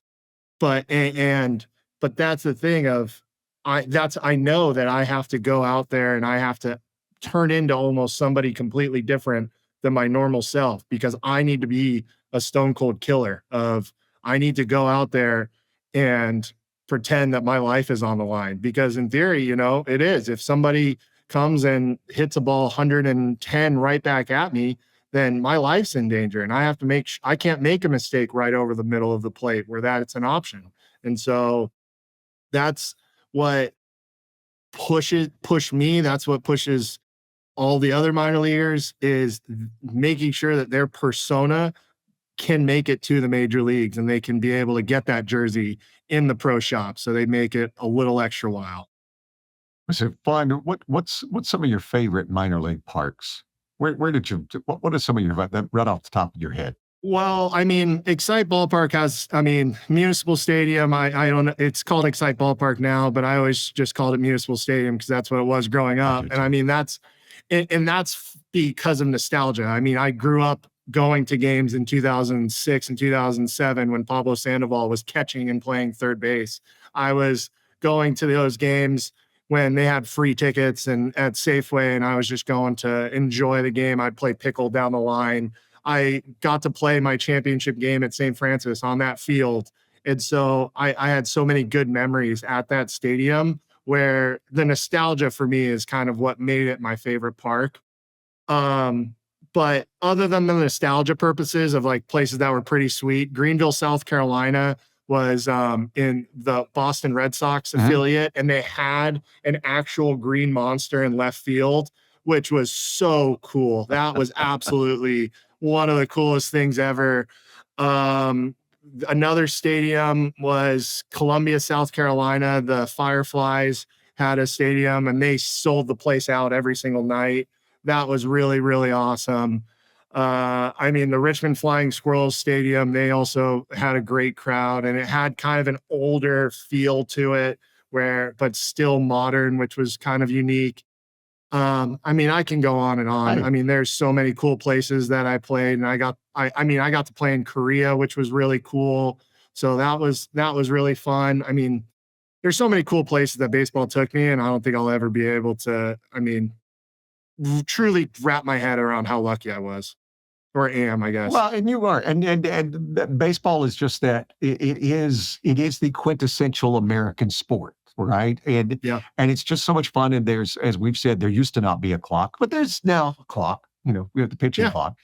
S2: But that's the thing of I know that I have to go out there and I have to turn into almost somebody completely different than my normal self, because I need to be a stone cold killer I need to go out there and pretend that my life is on the line, because in theory, it is. If somebody comes and hits a ball 110 right back at me, then my life's in danger. And I have to I can't make a mistake right over the middle of the plate where it's an option. And so that's what pushed me. That's what pushes all the other minor leaguers, is making sure that their persona can make it to the major leagues and they can be able to get that jersey in the pro shop. So they make it a little extra while.
S1: So, what's some of your favorite minor league parks? Where did you? What are some of your right off the top of your head?
S2: Well, Excite Ballpark has, Municipal Stadium. I don't know. It's called Excite Ballpark now, but I always just called it Municipal Stadium because that's what it was growing up. And that's because of nostalgia. I grew up going to games in 2006 and 2007 when Pablo Sandoval was catching and playing third base. I was going to those games when they had free tickets and at Safeway, and I was just going to enjoy the game. I'd play pickle down the line. I got to play my championship game at St. Francis on that field. And so I had so many good memories at that stadium, where the nostalgia for me is kind of what made it my favorite park. But other than the nostalgia purposes of like places that were pretty sweet, Greenville, South Carolina was in the Boston Red Sox affiliate, and they had an actual green monster in left field, which was so cool. That was absolutely one of the coolest things ever. Another stadium was Columbia, South Carolina. The Fireflies had a stadium, and they sold the place out every single night. That was really, really awesome. The Richmond Flying Squirrels Stadium, they also had a great crowd, and it had kind of an older feel to it, but still modern, which was kind of unique. I can go on and on. There's so many cool places that I played, and I got to play in Korea, which was really cool. So that was really fun. There's so many cool places that baseball took me, and I don't think I'll ever be able to, truly wrap my head around how lucky I was or am, I guess.
S1: Well, and you are, and baseball is just that. It is the quintessential American sport, right?
S2: Yeah.
S1: And it's just so much fun. And there's, as we've said, there used to not be a clock, but there's now a clock. We have the pitching
S2: Yeah.
S1: clock.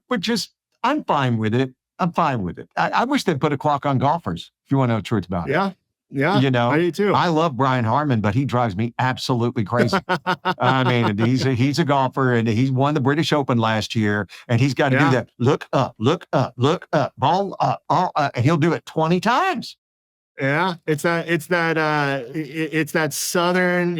S1: But just I'm fine with it. I'm fine with it. I wish they'd put a clock on golfers. If you want to know the truth about it,
S2: Yeah. Yeah. I do too.
S1: I love Brian Harmon, but he drives me absolutely crazy. I mean, he's a golfer, and he's won the British Open last year, and he's got to do that. Look up, look up, look up, ball up, and he'll do it 20 times.
S2: Yeah, it's that Southern,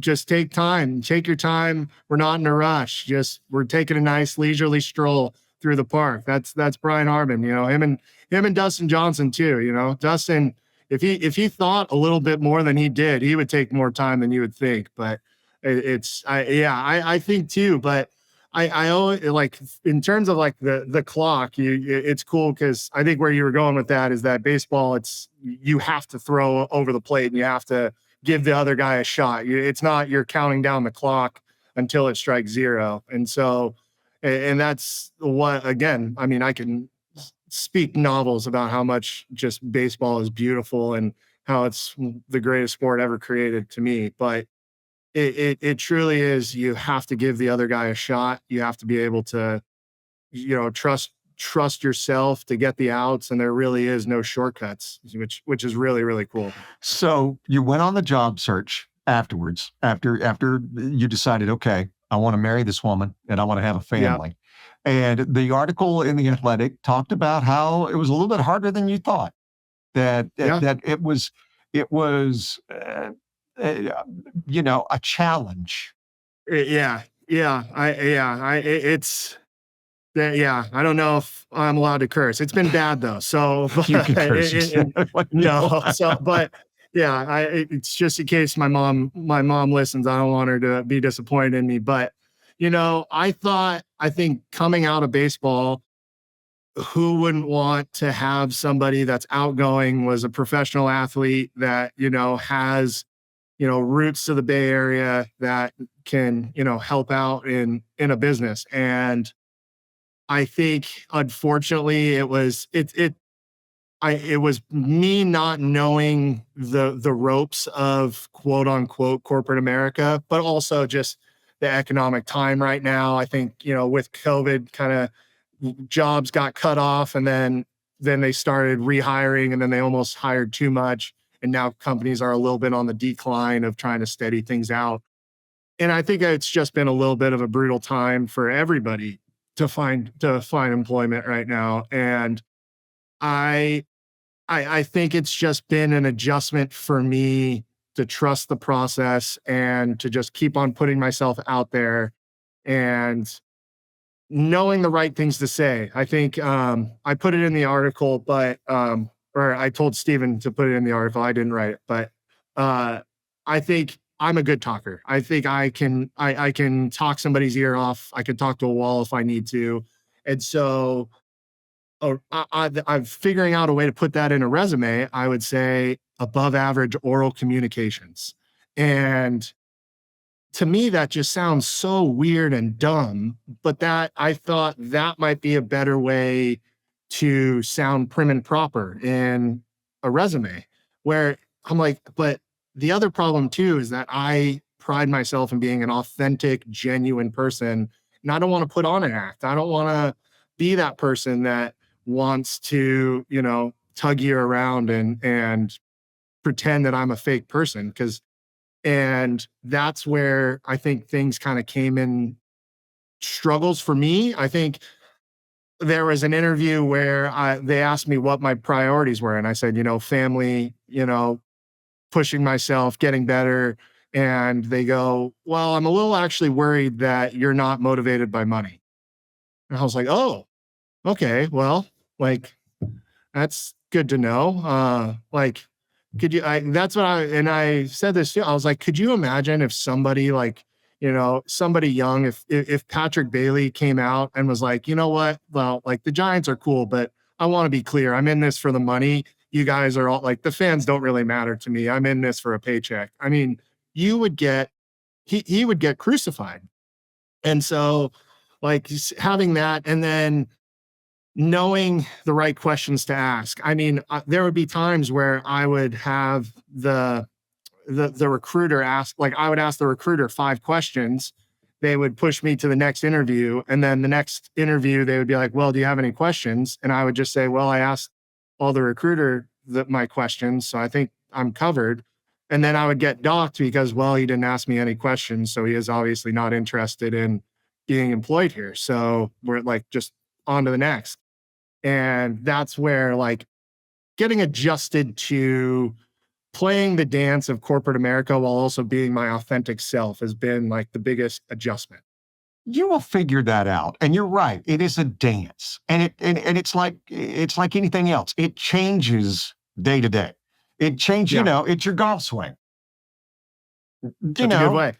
S2: just take your time. We're not in a rush. We're taking a nice leisurely stroll through the park. That's Brian Harmon, him and Dustin Johnson too. Dustin, if he thought a little bit more than he did, he would take more time than you would think. But I think too. But I always like, in terms of like the clock, it's cool because I think where you were going with that is that baseball, you have to throw over the plate and you have to give the other guy a shot. It's not you're counting down the clock until it strikes zero. And so, and that's what, again, I mean, I can speak novels about how much just baseball is beautiful and how it's the greatest sport ever created to me. But it truly is. You have to give the other guy a shot. You have to be able to, trust yourself to get the outs. And there really is no shortcuts, which is really, really cool.
S1: So you went on the job search afterwards, after you decided, okay, I want to marry this woman and I want to have a family. And the article in The Athletic talked about how it was a little bit harder than you thought. That it was a challenge.
S2: I don't know if I'm allowed to curse. It's been bad though. So
S1: You can curse.
S2: It's just in case my mom listens. I don't want her to be disappointed in me. But I think coming out of baseball, who wouldn't want to have somebody that's outgoing, was a professional athlete that has roots to the Bay Area, that can help out in a business. And I think unfortunately it was me not knowing the ropes of quote unquote corporate America, but also just the economic time right now. I think, with COVID, kind of jobs got cut off, and then they started rehiring, and then they almost hired too much. And now companies are a little bit on the decline of trying to steady things out. And I think it's just been a little bit of a brutal time for everybody to find employment right now. And I think it's just been an adjustment for me to trust the process and to just keep on putting myself out there and knowing the right things to say. I think I put it in the article, but or I told Steven to put it in the article. I didn't write it, but I think I'm a good talker. I think I can talk somebody's ear off. I can talk to a wall if I need to. And so I'm figuring out a way to put that in a resume. I would say above average oral communications. And to me, that just sounds so weird and dumb, but that I thought that might be a better way to sound prim and proper in a resume, where I'm like, but the other problem too is that I pride myself in being an authentic, genuine person, and I don't want to put on an act. I don't want to be that person that wants to, tug you around and pretend that I'm a fake person. And that's where I think things kind of came in struggles for me. I think there was an interview where they asked me what my priorities were. And I said, family, pushing myself, getting better. And they go, well, I'm a little actually worried that you're not motivated by money. And I was like, oh, okay, well, like, that's good to know. Could you, that's what I said this too. I was like, could you imagine if somebody somebody young, if Patrick Bailey came out and was like, you know what? Well, like, the Giants are cool, but I want to be clear. I'm in this for the money. You guys are all like, the fans don't really matter to me. I'm in this for a paycheck. I mean, you would get he would get crucified. And so like having that, and then knowing the right questions to ask. I mean, there would be times where I would have the recruiter ask, like I would ask the recruiter 5 questions. They would push me to the next interview. And then the next interview, they would be like, well, do you have any questions? And I would just say, well, I asked all the recruiter my questions, so I think I'm covered. And then I would get docked because, well, he didn't ask me any questions. So he is obviously not interested in being employed here. So we're like, just on to the next. And that's where like getting adjusted to playing the dance of corporate America while also being my authentic self has been like the biggest adjustment.
S1: You will figure that out. And you're right. It is a dance. And it's like anything else. It changes day to day. It changes, it's your golf swing.
S2: That's a good way.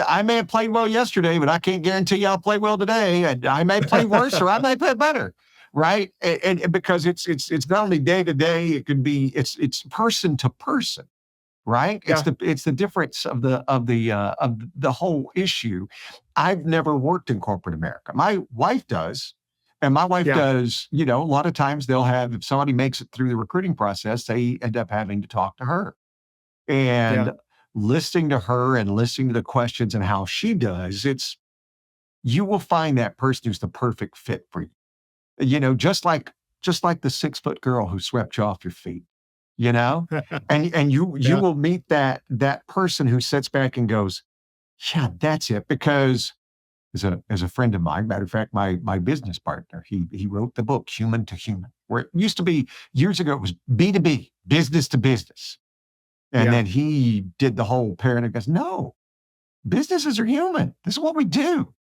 S1: I may have played well yesterday, but I can't guarantee I'll play well today. And I may play worse or I may play better. Right. And because it's not only day to day, it could be, it's person to person. Right.
S2: Yeah.
S1: It's the difference of the whole issue. I've never worked in corporate America. My wife does. And my wife does, a lot of times if somebody makes it through the recruiting process, they end up having to talk to her. And listening to her and listening to the questions and how she does, you will find that person who's the perfect fit for you. Just like the 6-foot girl who swept you off your feet, and you will meet that person who sits back and goes, yeah, that's it. Because as a friend of mine, matter of fact, my business partner, he wrote the book Human to Human, where it used to be years ago, it was B2B, business to business. And then he did the whole parent and goes, no, businesses are human. This is what we do.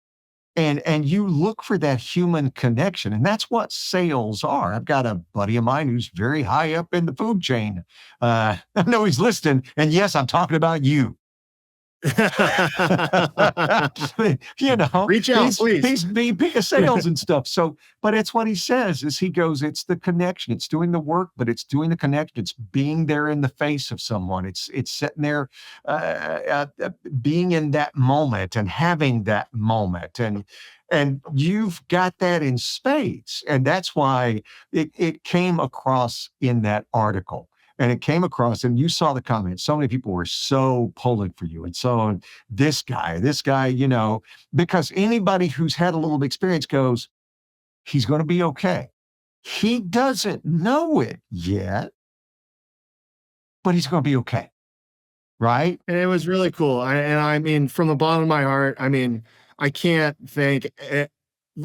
S1: And you look for that human connection. And that's what sales are. I've got a buddy of mine who's very high up in the food chain. I know he's listening. And yes, I'm talking about you.
S2: Reach out, please.
S1: He's VP of sales and stuff. So, but it's what he says is he goes, it's the connection. It's doing the work, but it's doing the connection. It's being there in the face of someone. It's sitting there, being in that moment and having that moment. And you've got that in spades. And that's why it came across in that article. And it came across, and you saw the comments. So many people were so pulling for you. And so this guy, because anybody who's had a little experience goes, he's going to be okay. He doesn't know it yet, but he's going to be okay. Right?
S2: And it was really cool. I mean, from the bottom of my heart, I mean, I can't thank it.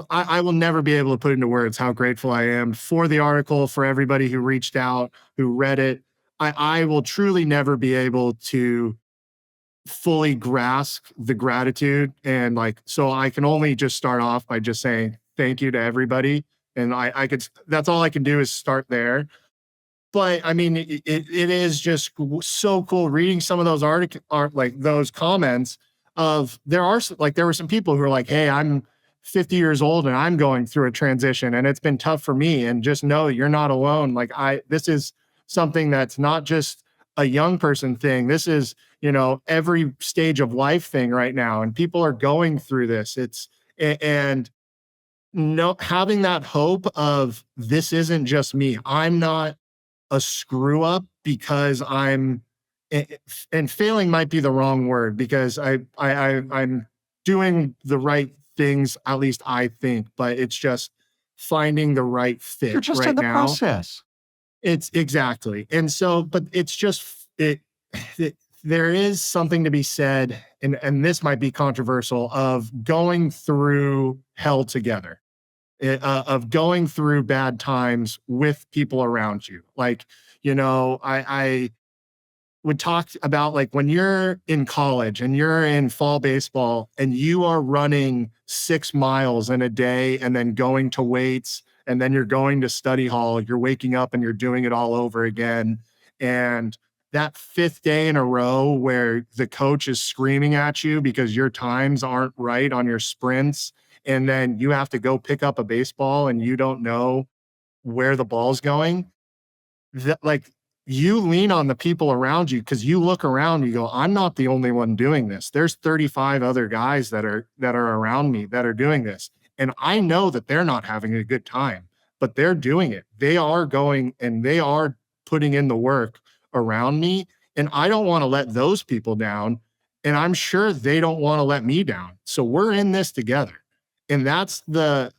S2: I will never be able to put into words how grateful I am for the article, for everybody who reached out, who read it. I will truly never be able to fully grasp the gratitude. And so I can only just start off by just saying thank you to everybody. And that's all I can do is start there. But I mean, it is just so cool reading some of those those comments of there were some people who are like, hey, I'm 50 years old and I'm going through a transition and it's been tough for me, and just know you're not alone. This is something that's not just a young person thing. This is, every stage of life thing right now. And people are going through this. Having that hope of this isn't just me. I'm not a screw up because and failing might be the wrong word, because I'm doing the right things, at least I think, but it's just finding the right fit.
S1: You're just
S2: right
S1: in the
S2: now.
S1: process.
S2: It's exactly. And so, but it's just, there is something to be said, and this might be controversial, of going through hell together, of going through bad times with people around you. I would talk about when you're in college and you're in fall baseball and you are running 6 miles in a day and then going to weights, and then you're going to study hall, you're waking up and you're doing it all over again. And that 5th day in a row where the coach is screaming at you because your times aren't right on your sprints, and then you have to go pick up a baseball and you don't know where the ball's going. you lean on the people around you, because you look around, you go, I'm not the only one doing this. There's 35 other guys that are around me that are doing this. And I know that they're not having a good time, but they're doing it. They are going and they are putting in the work around me. And I don't want to let those people down. And I'm sure they don't want to let me down. So we're in this together. And that's the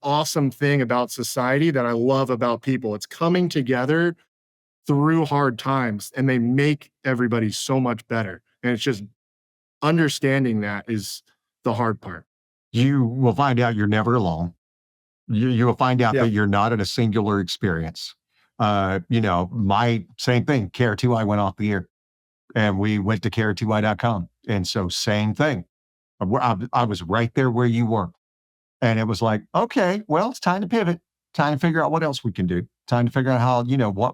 S2: awesome thing about society that I love about people. It's coming together through hard times, and they make everybody so much better. And it's just understanding that is the hard part.
S1: You will find out you're never alone. You will find out
S2: Yeah.
S1: that you're not in a singular experience. My same thing, KRTY went off the air and we went to KRTY.com. And so same thing. I was right there where you were. And it was like, okay, well, it's time to pivot, time to figure out what else we can do, time to figure out how,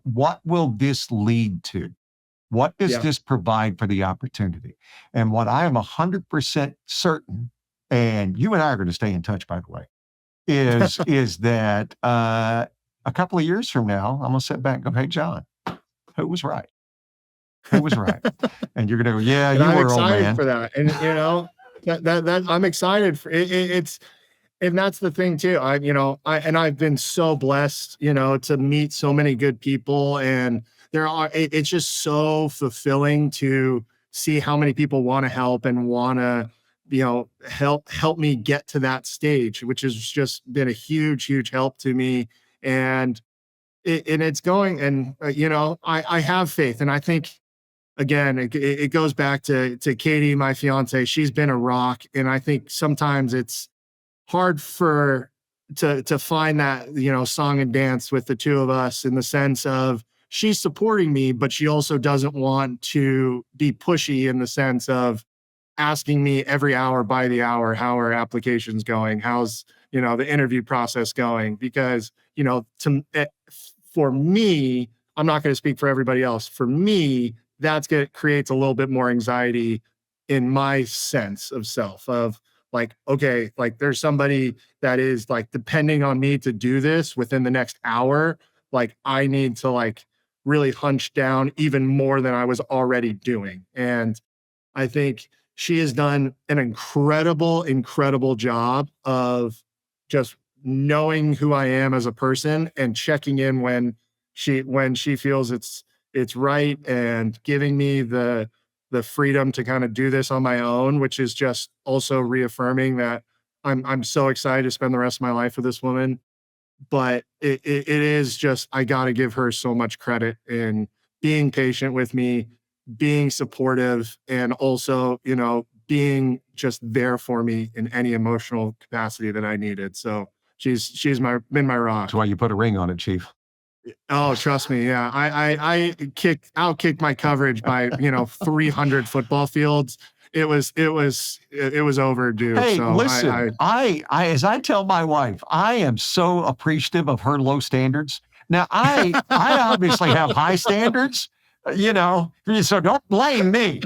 S1: what will this lead to? What does
S2: Yeah.
S1: this provide for the opportunity? And what I am 100% certain, and you and I are going to stay in touch, by the way, is that a couple of years from now, I'm going to sit back and go, hey, John, who was right? Who was right? And you're going to go, yeah,
S2: And
S1: you
S2: I'm
S1: were, old
S2: excited
S1: man.
S2: for that. And that I'm excited for it. And that's the thing too. I've been so blessed, to meet so many good people, and it's just so fulfilling to see how many people want to help and want to, help me get to that stage, which has just been a huge, huge help to me. And it's going, and I have faith. And I think, again, it goes back to Katie, my fiance. She's been a rock. And I think sometimes it's hard to find that, song and dance with the two of us, in the sense of she's supporting me, but she also doesn't want to be pushy, in the sense of asking me every hour by the hour, how are applications going? How's, the interview process going? Because, for me, I'm not going to speak for everybody else. For me, creates a little bit more anxiety in my sense of self, of like, okay, like there's somebody that is like depending on me to do this within the next hour. Like I need to like really hunch down even more than I was already doing. And I think she has done an incredible, incredible job of just knowing who I am as a person and checking in when she feels it's right, and giving me the freedom to kind of do this on my own, which is just also reaffirming that I'm so excited to spend the rest of my life with this woman. But it is just, I got to give her so much credit in being patient with me, being supportive, and also, being just there for me in any emotional capacity that I needed. So she's been my rock.
S1: That's why you put a ring on it, Chief.
S2: Oh, trust me. Yeah. I outkicked my coverage by, 300 football fields. It was overdue.
S1: Hey,
S2: so
S1: listen, I as I tell my wife, I am so appreciative of her low standards. Now, I obviously have high standards, so don't blame me.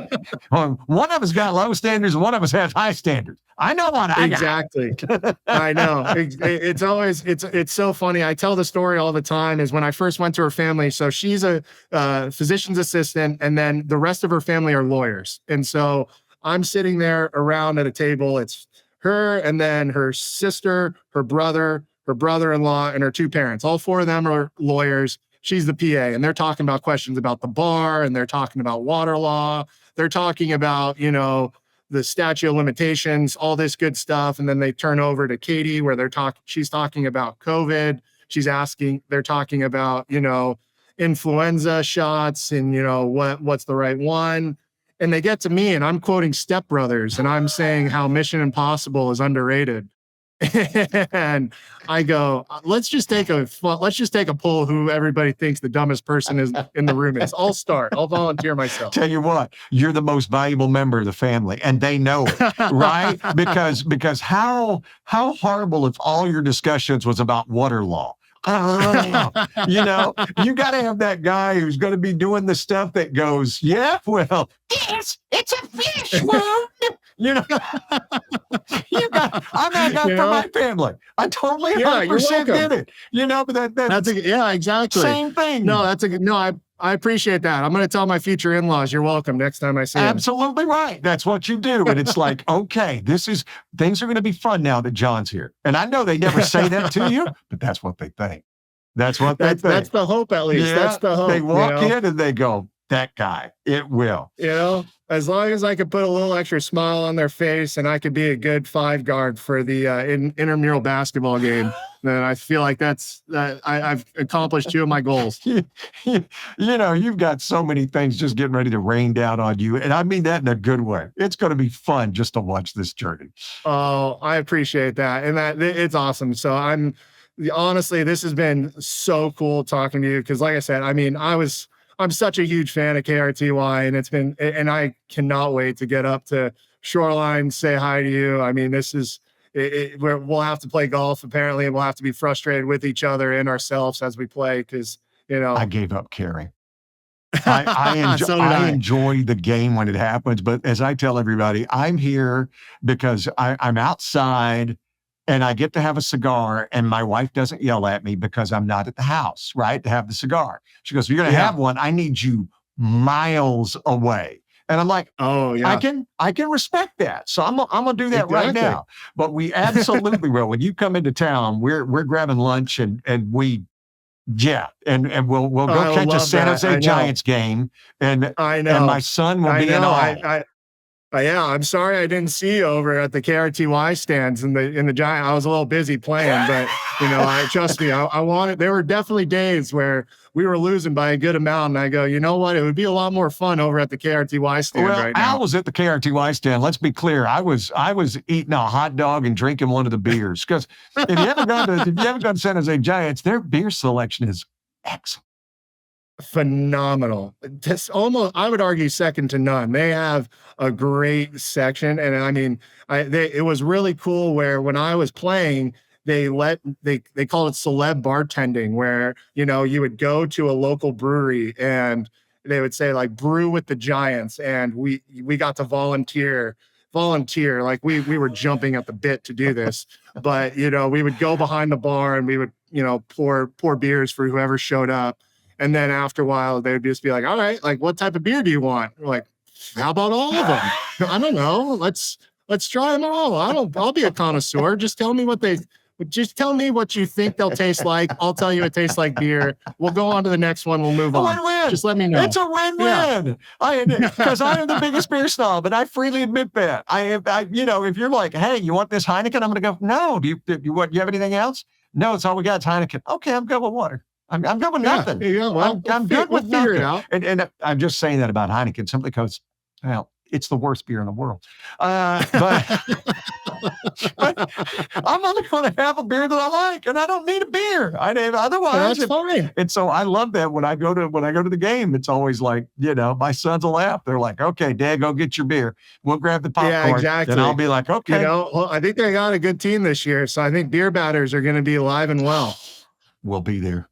S1: One of us got low standards and one of us has high standards. I know what I got.
S2: Exactly. I know. It's always, it's so funny. I tell the story all the time, is when I first went to her family. So she's a physician's assistant, and then the rest of her family are lawyers. And so I'm sitting there around at a table. It's her, and then her sister, her brother, her brother-in-law, and her two parents. All four of them are lawyers. She's the PA, and they're talking about questions about the bar, and they're talking about water law. They're talking about, the statute of limitations, all this good stuff. And then they turn over to Katie, where she's talking about COVID. They're talking about, influenza shots and, what's the right one. And they get to me, and I'm quoting Step Brothers, and I'm saying how Mission Impossible is underrated. And I go, let's just take a poll who everybody thinks the dumbest person is in the room is. I'll volunteer myself.
S1: Tell you what, you're the most valuable member of the family, and they know it, right? Because how horrible if all your discussions was about water law. You got to have that guy who's going to be doing the stuff that goes, yeah, well, yes, it's a fish wound. I'm that guy for my family. I totally 100% did it. But that's
S2: exactly.
S1: same thing.
S2: No, I appreciate that. I'm going to tell my future in-laws you're welcome next time I see them.
S1: Absolutely right. That's what you do. And it's like, okay, things are going to be fun now that John's here. And I know they never say that to you, but that's what they think. That's what they think.
S2: That's the hope, at least.
S1: Yeah,
S2: that's the hope.
S1: they walk in and they go, that guy, it will.
S2: As long as I could put a little extra smile on their face and I could be a good 5 guard for the intramural basketball game, then I feel like I've accomplished 2 of my goals.
S1: You've got so many things just getting ready to rain down on you. And I mean that in a good way. It's going to be fun just to watch this journey.
S2: Oh, I appreciate that. And that it's awesome. So honestly, this has been so cool talking to you. Cause like I said, I mean, I'm such a huge fan of KRTY, and I cannot wait to get up to Shoreline, say hi to you. I mean, this is, we'll have to play golf apparently, and we'll have to be frustrated with each other and ourselves as we play. Cause
S1: I gave up caring. I enjoy the game when it happens, but as I tell everybody, I'm here because I'm outside and I get to have a cigar, and my wife doesn't yell at me because I'm not at the house, right, to have the cigar. She goes, if you're going to have one, I need you miles away. And I'm like, oh yeah, I can respect that. So I'm gonna do that right now. But we absolutely will. When you come into town, we're grabbing lunch and we'll go catch a San Jose Giants game. And I know, and my son will be in all.
S2: Yeah, I'm sorry I didn't see you over at the KRTY stands in the Giant. I was a little busy playing, but trust me, I wanted. There were definitely days where we were losing by a good amount, and I go, you know what? It would be a lot more fun over at the KRTY stand right now.
S1: I was at the KRTY stand. Let's be clear, I was eating a hot dog and drinking one of the beers, because if you haven't gone to San Jose Giants, their beer selection is excellent.
S2: Phenomenal. Just almost, I would argue, second to none. They have a great section, and I mean, it was really cool where when I was playing, they call it celeb bartending, where you would go to a local brewery and they would say like brew with the Giants, and we got to volunteer. Like we were jumping at the bit to do this, but we would go behind the bar and we would pour beers for whoever showed up. And then after a while, they would just be like, all right, like, what type of beer do you want? We're like, how about all of them? I don't know. Let's try them all. I'll be a connoisseur. Just tell me what you think they'll taste like. I'll tell you it tastes like beer. We'll go on to the next one. We'll move on.
S1: Win-win.
S2: Just let me know.
S1: It's a win-win. Because I am the biggest beer snob, and I freely admit that. If you're like, hey, you want this Heineken? I'm going to go, no. Do you have anything else? No, it's all we got is Heineken. Okay, I'm good with water. I'm good with nothing. I'm good with nothing. And I'm just saying that about Heineken simply because, well, it's the worst beer in the world. But I'm only going to have a beer that I like, and I don't need a beer. Otherwise,
S2: that's fine.
S1: And so I love that when I go to the game, it's always like, my sons will laugh. They're like, okay, Dad, go get your beer. We'll grab the popcorn.
S2: Yeah, exactly.
S1: And I'll be like, okay.
S2: I think they got a good team this year, so I think beer batters are going to be alive and well.
S1: We'll be there.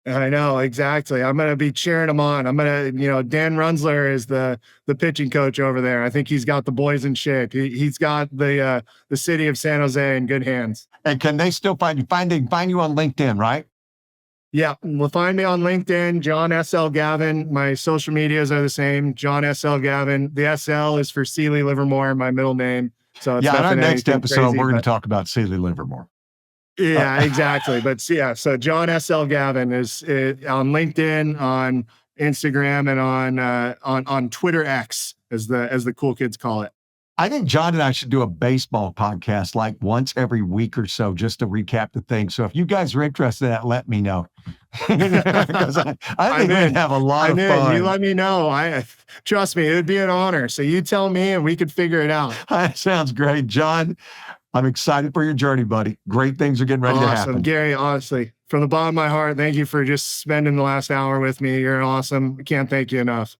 S2: I know, exactly. I'm going to be cheering them on. I'm going to, Dan Runzler is the pitching coach over there. I think he's got the boys in shape. He's got the city of San Jose in good hands.
S1: And can they still find you? Find you on LinkedIn, right?
S2: Yeah, well, find me on LinkedIn, John SL Gavin. My social medias are the same, John SL Gavin. The SL is for Sealy Livermore, my middle name. So it's
S1: in our next episode, we're going to talk about Sealy Livermore.
S2: Yeah, exactly. But so John SL Gavin is on LinkedIn, on Instagram, and on Twitter X, as the cool kids call it.
S1: I think John and I should do a baseball podcast like once every week or so, just to recap the thing. So if you guys are interested in that, let me know. Because I think we'd have a lot of fun.
S2: You let me know. Trust me, it would be an honor. So you tell me and we could figure it out.
S1: That sounds great, John. I'm excited for your journey, buddy. Great things are getting ready to happen.
S2: Gary, honestly, from the bottom of my heart, thank you for just spending the last hour with me. You're awesome. I can't thank you enough.